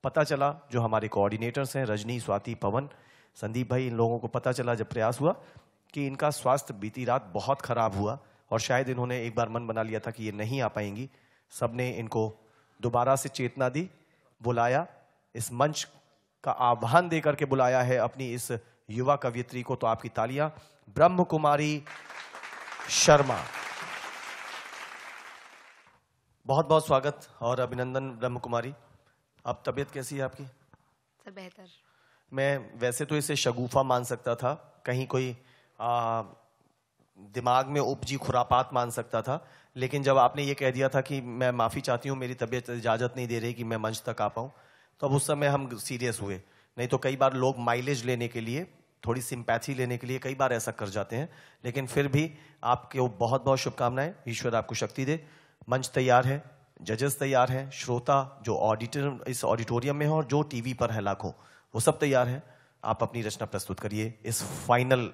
पता चला जो हमारे कोऑर्डिनेटर्स हैं, रजनी, स्वाति, पवन, संदीप भाई, इन लोगों को पता चला जब प्रयास हुआ कि इनका स्वास्थ्य बीती रात बहुत खराब हुआ, और शायद इन्होंने एक बार मन बना लिया था कि ये नहीं आ पाएंगी। सबने इनको दोबारा से चेतना दी, बुलाया, इस मंच का आह्वान देकर के बुलाया है अपनी इस युवा कवियत्री को। तो आपकी तालियां ब्रह्म कुमारी शर्मा। बहुत बहुत स्वागत और अभिनंदन ब्रह्म कुमारी। अब तबीयत कैसी है आपकी? सर बेहतर। मैं वैसे तो इसे शगुफा मान सकता था, कहीं कोई दिमाग में उपजी खुरापात मान सकता था, लेकिन जब आपने ये कह दिया था कि मैं माफ़ी चाहती हूँ, मेरी तबीयत इजाज़त नहीं दे रही कि मैं मंच तक आ पाऊँ, तो अब उस समय हम सीरियस हुए। नहीं तो कई बार लोग माइलेज लेने के लिए, थोड़ी सिंपैथी लेने के लिए कई बार ऐसा कर जाते हैं, लेकिन फिर भी आपके बहुत बहुत शुभकामनाएं, ईश्वर आपको शक्ति दे। मंच तैयार है, जजेस तैयार हैं, श्रोता जो ऑडिटर इस ऑडिटोरियम में हो और जो टीवी पर है लाखों, वो सब तैयार हैं। आप अपनी रचना प्रस्तुत करिए इस फाइनल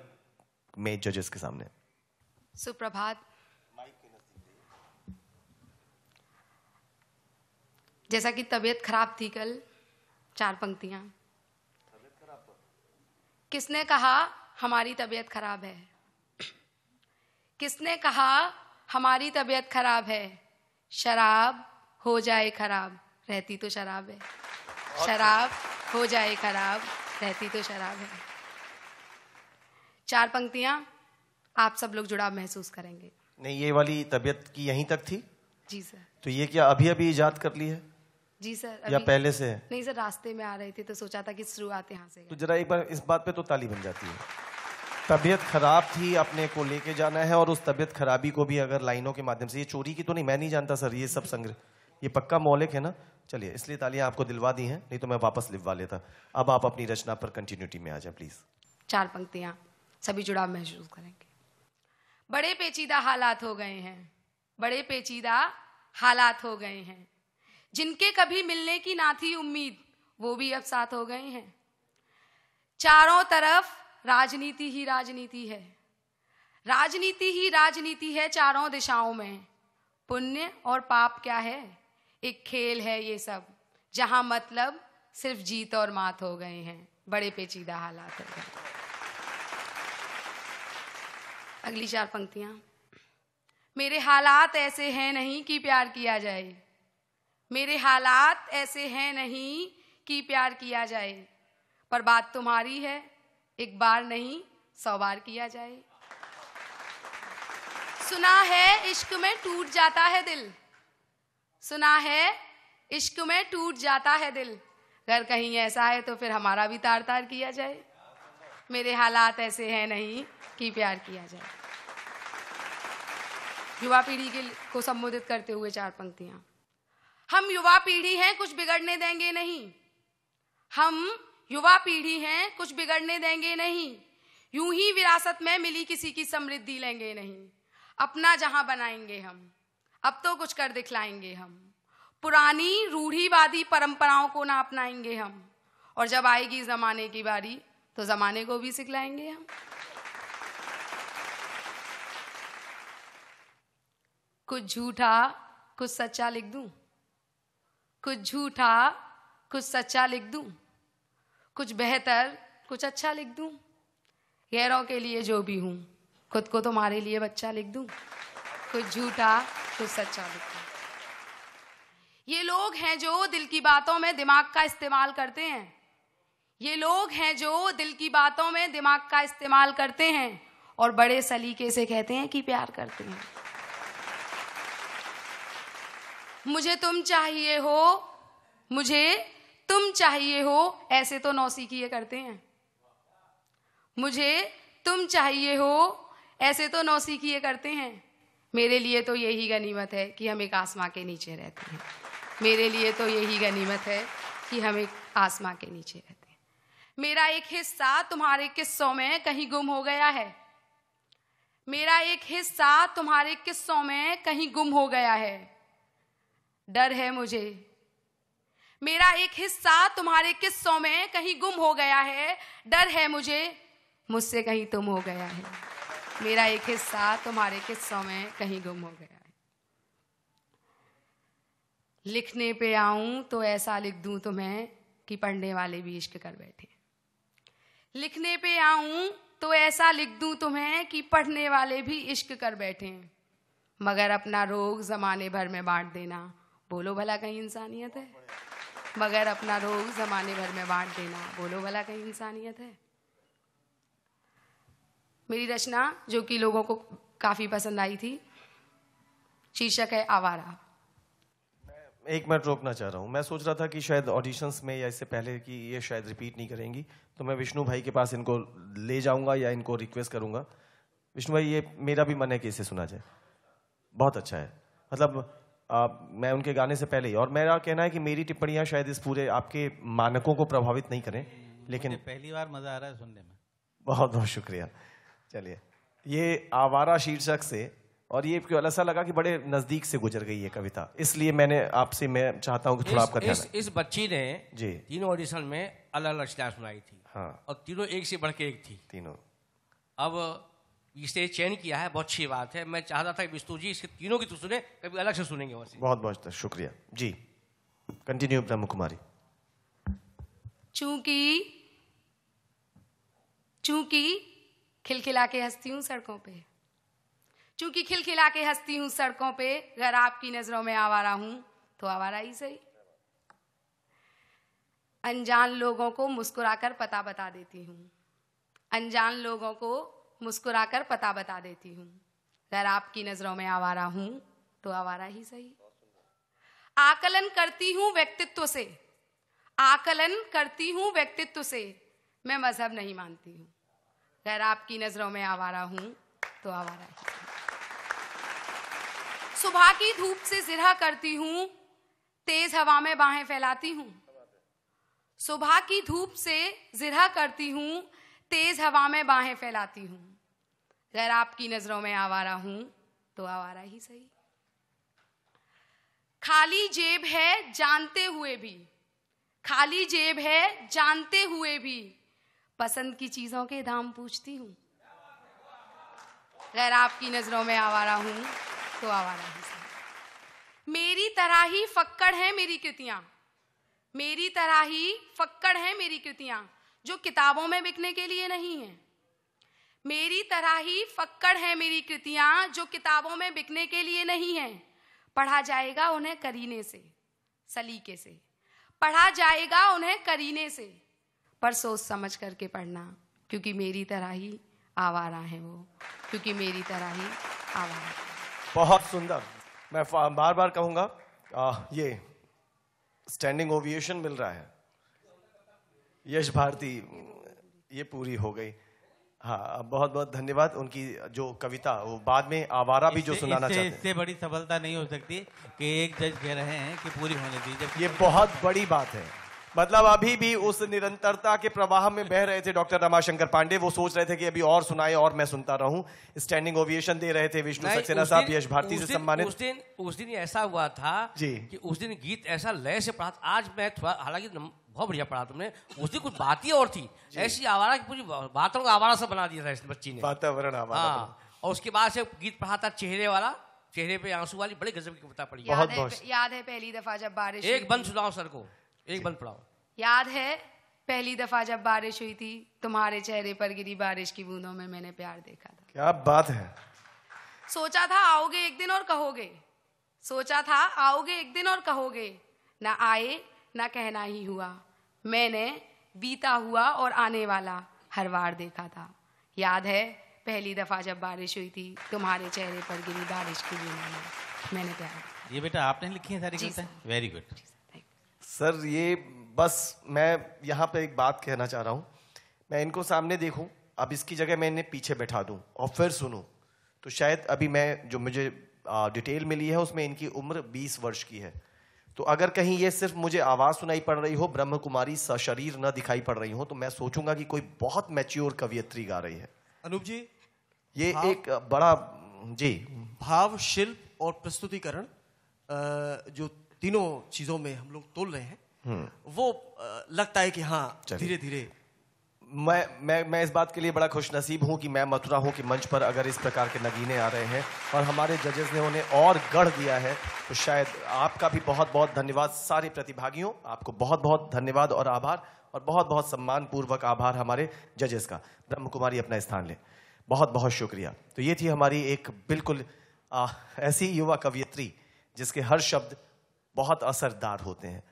में जजेस के सामने। सुप्रभात। जैसा कि तबीयत खराब थी कल, 4 पंक्तियां। किसने कहा हमारी तबीयत खराब है? किसने कहा हमारी तबीयत खराब है? शराब हो जाए खराब, रहती तो शराब है। शराब हो जाए खराब, रहती तो शराब है। 4 पंक्तियां, आप सब लोग जुड़ाव महसूस करेंगे। नहीं, ये वाली तबीयत की यहीं तक थी? जी सर। तो ये क्या अभी अभी इजाद कर ली है? जी सर। या पहले से है? नहीं सर, रास्ते में आ रहे थे तो सोचा था कि शुरुआत यहाँ से। तो जरा एक बार इस बात पे तो ताली बन जाती है। तबीयत खराब थी, अपने को लेके जाना है, और उस तबीयत खराबी को भी अगर लाइनों के माध्यम से, ये चोरी की तो नहीं, मैं नहीं जानता सर, ये सब संग्रह, ये पक्का मौलिक है ना? चलिए, इसलिए तालियां आपको दिलवा दी हैं, नहीं तो मैं वापस लिखवा लेता। अब आप अपनी रचना पर कंटिन्यूटी में आ जाए प्लीज। 4 पंक्तियां, सभी जुड़ाव महसूस करेंगे। बड़े पेचीदा हालात हो गए हैं, बड़े पेचीदा हालात हो गए हैं, जिनके कभी मिलने की ना थी उम्मीद, वो भी अब साथ हो गए हैं। चारों तरफ राजनीति ही राजनीति है, राजनीति ही राजनीति है चारों दिशाओं में। पुण्य और पाप क्या है? एक खेल है ये सब, जहां मतलब सिर्फ जीत और मात हो गए हैं। बड़े पेचीदा हालात हो गए। अगली 4 पंक्तियां। मेरे हालात ऐसे हैं नहीं कि प्यार किया जाए, मेरे हालात ऐसे हैं नहीं कि प्यार किया जाए, पर बात तुम्हारी है, एक बार नहीं 100 बार किया जाए। सुना है इश्क में टूट जाता है दिल, सुना है इश्क में टूट जाता है दिल, अगर कहीं ऐसा है तो फिर हमारा भी तार तार किया जाए। मेरे हालात ऐसे हैं नहीं कि प्यार किया जाए। युवा पीढ़ी को संबोधित करते हुए 4 पंक्तियां। हम युवा पीढ़ी हैं, कुछ बिगड़ने देंगे नहीं, हम युवा पीढ़ी हैं, कुछ बिगड़ने देंगे नहीं, यूं ही विरासत में मिली किसी की समृद्धि लेंगे नहीं। अपना जहां बनाएंगे हम, अब तो कुछ कर दिखलाएंगे हम, पुरानी रूढ़िवादी परंपराओं को ना अपनाएंगे हम, और जब आएगी जमाने की बारी तो जमाने को भी सिखलाएंगे हम। कुछ झूठा कुछ सच्चा लिख दूं, कुछ झूठा कुछ सच्चा लिख दूं, कुछ बेहतर कुछ अच्छा लिख दूं, गैरों के लिए जो भी हूं, खुद को तुम्हारे लिए बच्चा लिख दूं, कुछ झूठा कुछ सच्चा लिख दूं। ये लोग हैं जो दिल की बातों में दिमाग का इस्तेमाल करते हैं, ये लोग हैं जो दिल की बातों में दिमाग का इस्तेमाल करते हैं, और बड़े सलीके से कहते हैं कि प्यार करते हैं। मुझे तुम चाहिए हो, मुझे तुम चाहिए हो, ऐसे तो नौसिखिए करते हैं। मुझे तुम चाहिए हो, ऐसे तो नौसिखिए करते हैं। मेरे लिए तो यही गनीमत है कि हम एक आसमां के नीचे रहते हैं, मेरे लिए तो यही गनीमत है कि हम एक आसमां के नीचे रहते हैं। मेरा एक हिस्सा तुम्हारे किस्सों में कहीं गुम हो गया है, मेरा एक हिस्सा तुम्हारे किस्सों में कहीं गुम हो गया है। डर है मुझे, मेरा एक हिस्सा तुम्हारे किस्सों में कहीं गुम हो गया है, डर है मुझे मुझसे कहीं तुम हो गया है। मेरा एक हिस्सा तुम्हारे किस्सों में कहीं गुम हो गया है। लिखने पे आऊं तो ऐसा लिख दूं तुम्हें कि पढ़ने वाले भी इश्क कर बैठे। लिखने पे आऊं तो ऐसा लिख दूं तुम्हें कि पढ़ने वाले भी इश्क कर बैठे, मगर अपना रोग जमाने भर में बांट देना, बोलो भला कहीं इंसानियत है? मगर अपना रोग जमाने भर में बांट देना, बोलो भला कहीं इंसानियत है? मेरी रचना जो कि लोगों को काफी पसंद आई थी, शीर्षक है आवारा। एक मिनट रोकना चाह रहा हूँ। मैं सोच रहा था कि शायद ऑडिशंस में या इससे पहले कि ये शायद रिपीट नहीं करेंगी, तो मैं विष्णु भाई के पास इनको ले जाऊंगा या इनको रिक्वेस्ट करूंगा। विष्णु भाई, ये मेरा भी मन है कि इसे सुना जाए। बहुत अच्छा है, मतलब मैं उनके गाने से पहले ही, और मेरा कहना है कि मेरी टिप्पणियां शायद इस पूरे आपके मानकों को प्रभावित नहीं करें, लेकिन पहली बार मजा आ रहा है सुनने में। बहुत बहुत शुक्रिया। चलिए, ये आवारा शीर्षक से, और ये ऐसा लगा कि बड़े नजदीक से गुजर गई है कविता, इसलिए मैं चाहता हूँ कि थोड़ा आपका ध्यान। इस बच्ची ने जी तीनों ऑडिशन में अलग अलग रचनाएं सुनाई थी। हाँ, और तीनों एक से बढ़ के एक थी तीनों। अब इसे चयन किया है, बहुत अच्छी बात है। मैं चाहता था कि विष्णु जी इसके तीनों की तो सुने, कभी अलग से सुनेंगे। बहुत बहुत शुक्रिया जी। कंटिन्यू ब्रह्म कुमारी। चूंकि खिलखिला के हंसती हूँ सड़कों पे, चूंकि खिलखिला के हंसती हूँ सड़कों पे, अगर आपकी नजरों में आवारा हूं तो आवारा ही सही। अनजान लोगों को मुस्कुराकर पता बता देती हूँ, अनजान लोगों को मुस्कुराकर पता बता देती हूँ, अगर आपकी नजरों में आवारा हूं तो आवारा ही सही। आकलन करती हूँ व्यक्तित्व से, आकलन करती हूँ व्यक्तित्व से, मैं मजहब नहीं मानती हूँ, अगर आपकी नजरों में आवारा हूं तो आवारा ही सही। सुबह की धूप से जिरह करती हूँ, तेज हवा में बाहें फैलाती हूँ, सुबह की धूप से जिरह करती हूँ, तेज हवा में बाहें फैलाती हूँ, अगर आपकी नजरों में आवारा हूं तो आवारा ही सही। खाली जेब है जानते हुए भी, खाली जेब है जानते हुए भी, पसंद की चीजों के दाम पूछती हूँ, अगर आपकी नजरों में आवारा हूं तो आवारा ही सही। मेरी तरह ही फक्कड़ है मेरी कृतियां, मेरी तरह ही फक्कड़ है मेरी कृतियां, जो किताबों में बिकने के लिए नहीं है। मेरी तरह ही फक्कड़ है मेरी कृतियां, जो किताबों में बिकने के लिए नहीं है। पढ़ा जाएगा उन्हें करीने से, सलीके से, पढ़ा जाएगा उन्हें करीने से, पर सोच समझ करके पढ़ना, क्योंकि मेरी तरह ही आवारा है वो, क्योंकि मेरी तरह ही आवारा है। बहुत सुंदर। मैं बार बार कहूंगा, ये स्टैंडिंग ओविएशन मिल रहा है। यश भारती, ये पूरी हो गई। हाँ, बहुत बहुत धन्यवाद। उनकी जो कविता, वो बाद में आवारा भी जो सुनाना चाहते हैं, इससे बड़ी सफलता नहीं हो सकती कि एक जज कह रहे हैं कि पूरी होने दीजिए। ये बहुत बड़ी बात है। मतलब अभी भी उस निरंतरता के प्रवाह में बह रहे थे डॉक्टर रमाशंकर पांडे। वो सोच रहे थे कि अभी और सुनाए और मैं सुनता रहूं। स्टैंडिंग ओविएशन दे रहे थे विष्णु सक्सेना साहब, यश भारती से सम्मानित। उस दिन ऐसा हुआ था जी कि उस दिन गीत ऐसा लय से पढ़ा। आज मैं थोड़ा, हालांकि बहुत बढ़िया पढ़ा तुमने, उस दिन कुछ बात ही और थी। ऐसी आवारा की पूरी बातों को आवारा सा बना दिया था इस बच्ची ने, वातावरण आवारा। हाँ, और उसके बाद से गीत पढ़ा था चेहरे वाला, चेहरे पे आंसू वाली, बड़ी गजब की कविता पढ़ी। याद है पहली दफा जब बारिश, एक बंद सुनाओ सर को, एक बंद पढ़ाओ। याद है पहली दफा जब बारिश हुई थी, तुम्हारे चेहरे पर गिरी बारिश की बूंदों में मैंने प्यार देखा था। क्या बात है। सोचा था आओगे एक दिन और कहोगे, सोचा था आओगे एक दिन और कहोगे, ना आए ना कहना ही हुआ, मैंने बीता हुआ और आने वाला हर वार देखा था। याद है पहली दफा जब बारिश हुई थी, तुम्हारे चेहरे पर गिरी बारिश की बूंदों में मैंने प्यार देखा। ये बेटा आपने लिखी है सारी कविताएं? Very good sir. ये बस मैं यहाँ पे एक बात कहना चाह रहा हूँ। मैं इनको सामने देखूं, अब इसकी जगह मैं इन्हें पीछे बैठा दूं और फिर सुनूं, तो शायद अभी मैं जो मुझे डिटेल मिली है उसमें इनकी उम्र 20 वर्ष की है। तो अगर कहीं ये सिर्फ मुझे आवाज सुनाई पड़ रही हो, ब्रह्म कुमारी सशरीर न दिखाई पड़ रही हो, तो मैं सोचूंगा कि कोई बहुत मैच्योर कवियत्री गा रही है। अनूप जी, ये एक बड़ा जी भाव, शिल्प और प्रस्तुतिकरण, जो तीनों चीजों में हम लोग तोल रहे हैं, वो लगता है कि हाँ धीरे धीरे। मैं इस बात के लिए बड़ा खुशनसीब हूं कि मैं मथुरा हूं कि मंच पर अगर इस प्रकार के नगीने आ रहे हैं और हमारे जजेस ने उन्हें और गढ़ दिया है, तो शायद आपका भी बहुत बहुत धन्यवाद। सारे प्रतिभागियों, आपको बहुत बहुत धन्यवाद और आभार, और बहुत बहुत सम्मान पूर्वक आभार हमारे जजेस का। ब्रह्म कुमारी अपना स्थान ले, बहुत बहुत शुक्रिया। तो ये थी हमारी एक बिल्कुल ऐसी युवा कवियत्री जिसके हर शब्द बहुत असरदार होते हैं।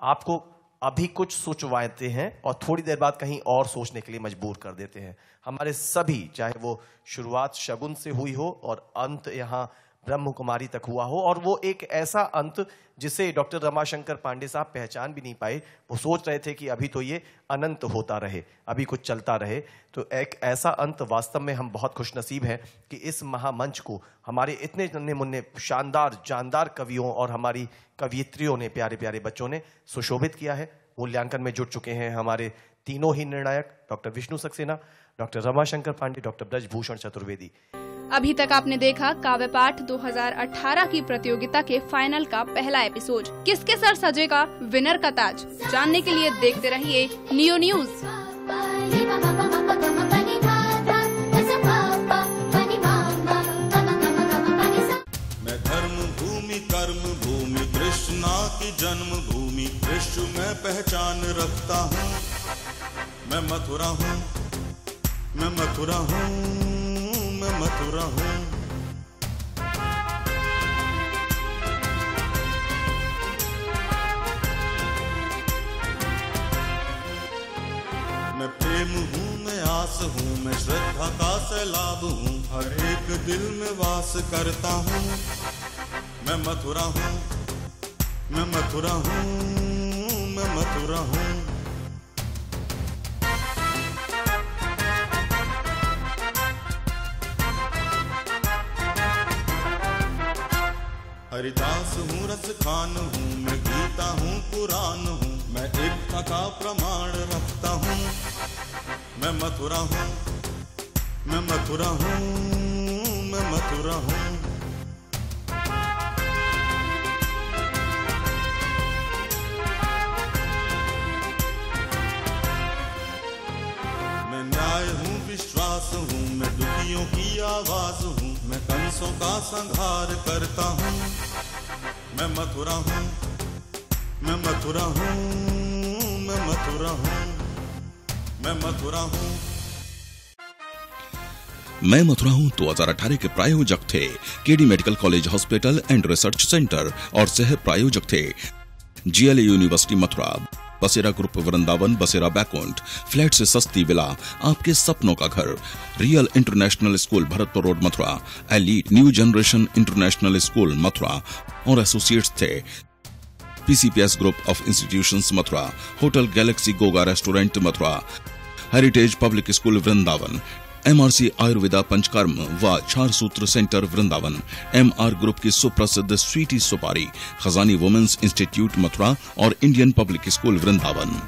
आपको अभी कुछ सोचवाते हैं और थोड़ी देर बाद कहीं और सोचने के लिए मजबूर कर देते हैं। हमारे सभी, चाहे वो शुरुआत शगुन से हुई हो और अंत यहाँ ब्रह्म कुमारी तक हुआ हो, और वो एक ऐसा अंत जिसे डॉक्टर रमाशंकर पांडे साहब पहचान भी नहीं पाए। वो सोच रहे थे कि अभी तो ये अनंत होता रहे, अभी कुछ चलता रहे। तो एक ऐसा अंत, वास्तव में हम बहुत खुशनसीब हैं कि इस महामंच को हमारे इतने नन्हे मुन्ने शानदार जानदार कवियों और हमारी कवियत्रियों ने, प्यारे प्यारे बच्चों ने सुशोभित किया है। मूल्यांकन में जुट चुके हैं हमारे तीनों ही निर्णायक, doctor Vishnu Saxena, doctor Ramashankar Pandey, doctor Brajbhushan Chaturvedi. अभी तक आपने देखा काव्य पाठ 2018 की प्रतियोगिता के फाइनल का पहला एपिसोड। किसके सर सजेगा विनर का ताज, जानने के लिए देखते रहिए नियो न्यूज। मैं धर्म भूमि कर्म भूमि कृष्णा की जन्म भूमि विश्व में पहचान रखता हूँ। मैं मथुरा हूँ, मैं मथुरा हूँ, मैं मथुरा हूँ। मैं प्रेम हूँ, मैं आस हूँ, मैं श्रद्धा का सैलाब हूँ, हर एक दिल में वास करता हूँ। मैं मथुरा हूँ, मैं मथुरा हूँ, मैं मथुरा हूँ। हरिदास हूँ, रस खान हूँ, मैं गीता हूँ, पुराण हूँ, मैं एकता का प्रमाण रखता हूँ। मैं मथुरा हूँ, मैं मथुरा हूँ, मैं मथुरा हूँ। मैं न्याय हूँ, विश्वास हूँ, मैं दुखियों की आवाज हूँ, मैं कंसों का संहार करता हूँ। मैं मथुरा हूँ, मैं मथुरा हूँ, मैं मथुरा हूँ, मैं मथुरा हूँ। मैं मथुरा हूँ 2018 के प्रायोजक थे KD medical college hospital and research centre और सह प्रायोजक थे जीएलए यूनिवर्सिटी मथुरा, बसेरा ग्रुप वृंदावन, बसेरा बैकुंठ, फ्लैट से सस्ती विला, आपके सपनों का घर, real international school Bharatpur road Mathura, elite new generation international school Mathura और एसोसिएट्स थे PCPS group of institutions Mathura, hotel galaxy Goga restaurant Mathura, heritage public school Vrindavan, MRC Ayurveda Panchakarma व चार सूत्र सेंटर वृंदावन, एमआर ग्रुप की सुप्रसिद्ध स्वीटी सुपारी, खजानी वुमेन्स इंस्टीट्यूट मथुरा और इंडियन पब्लिक स्कूल वृंदावन।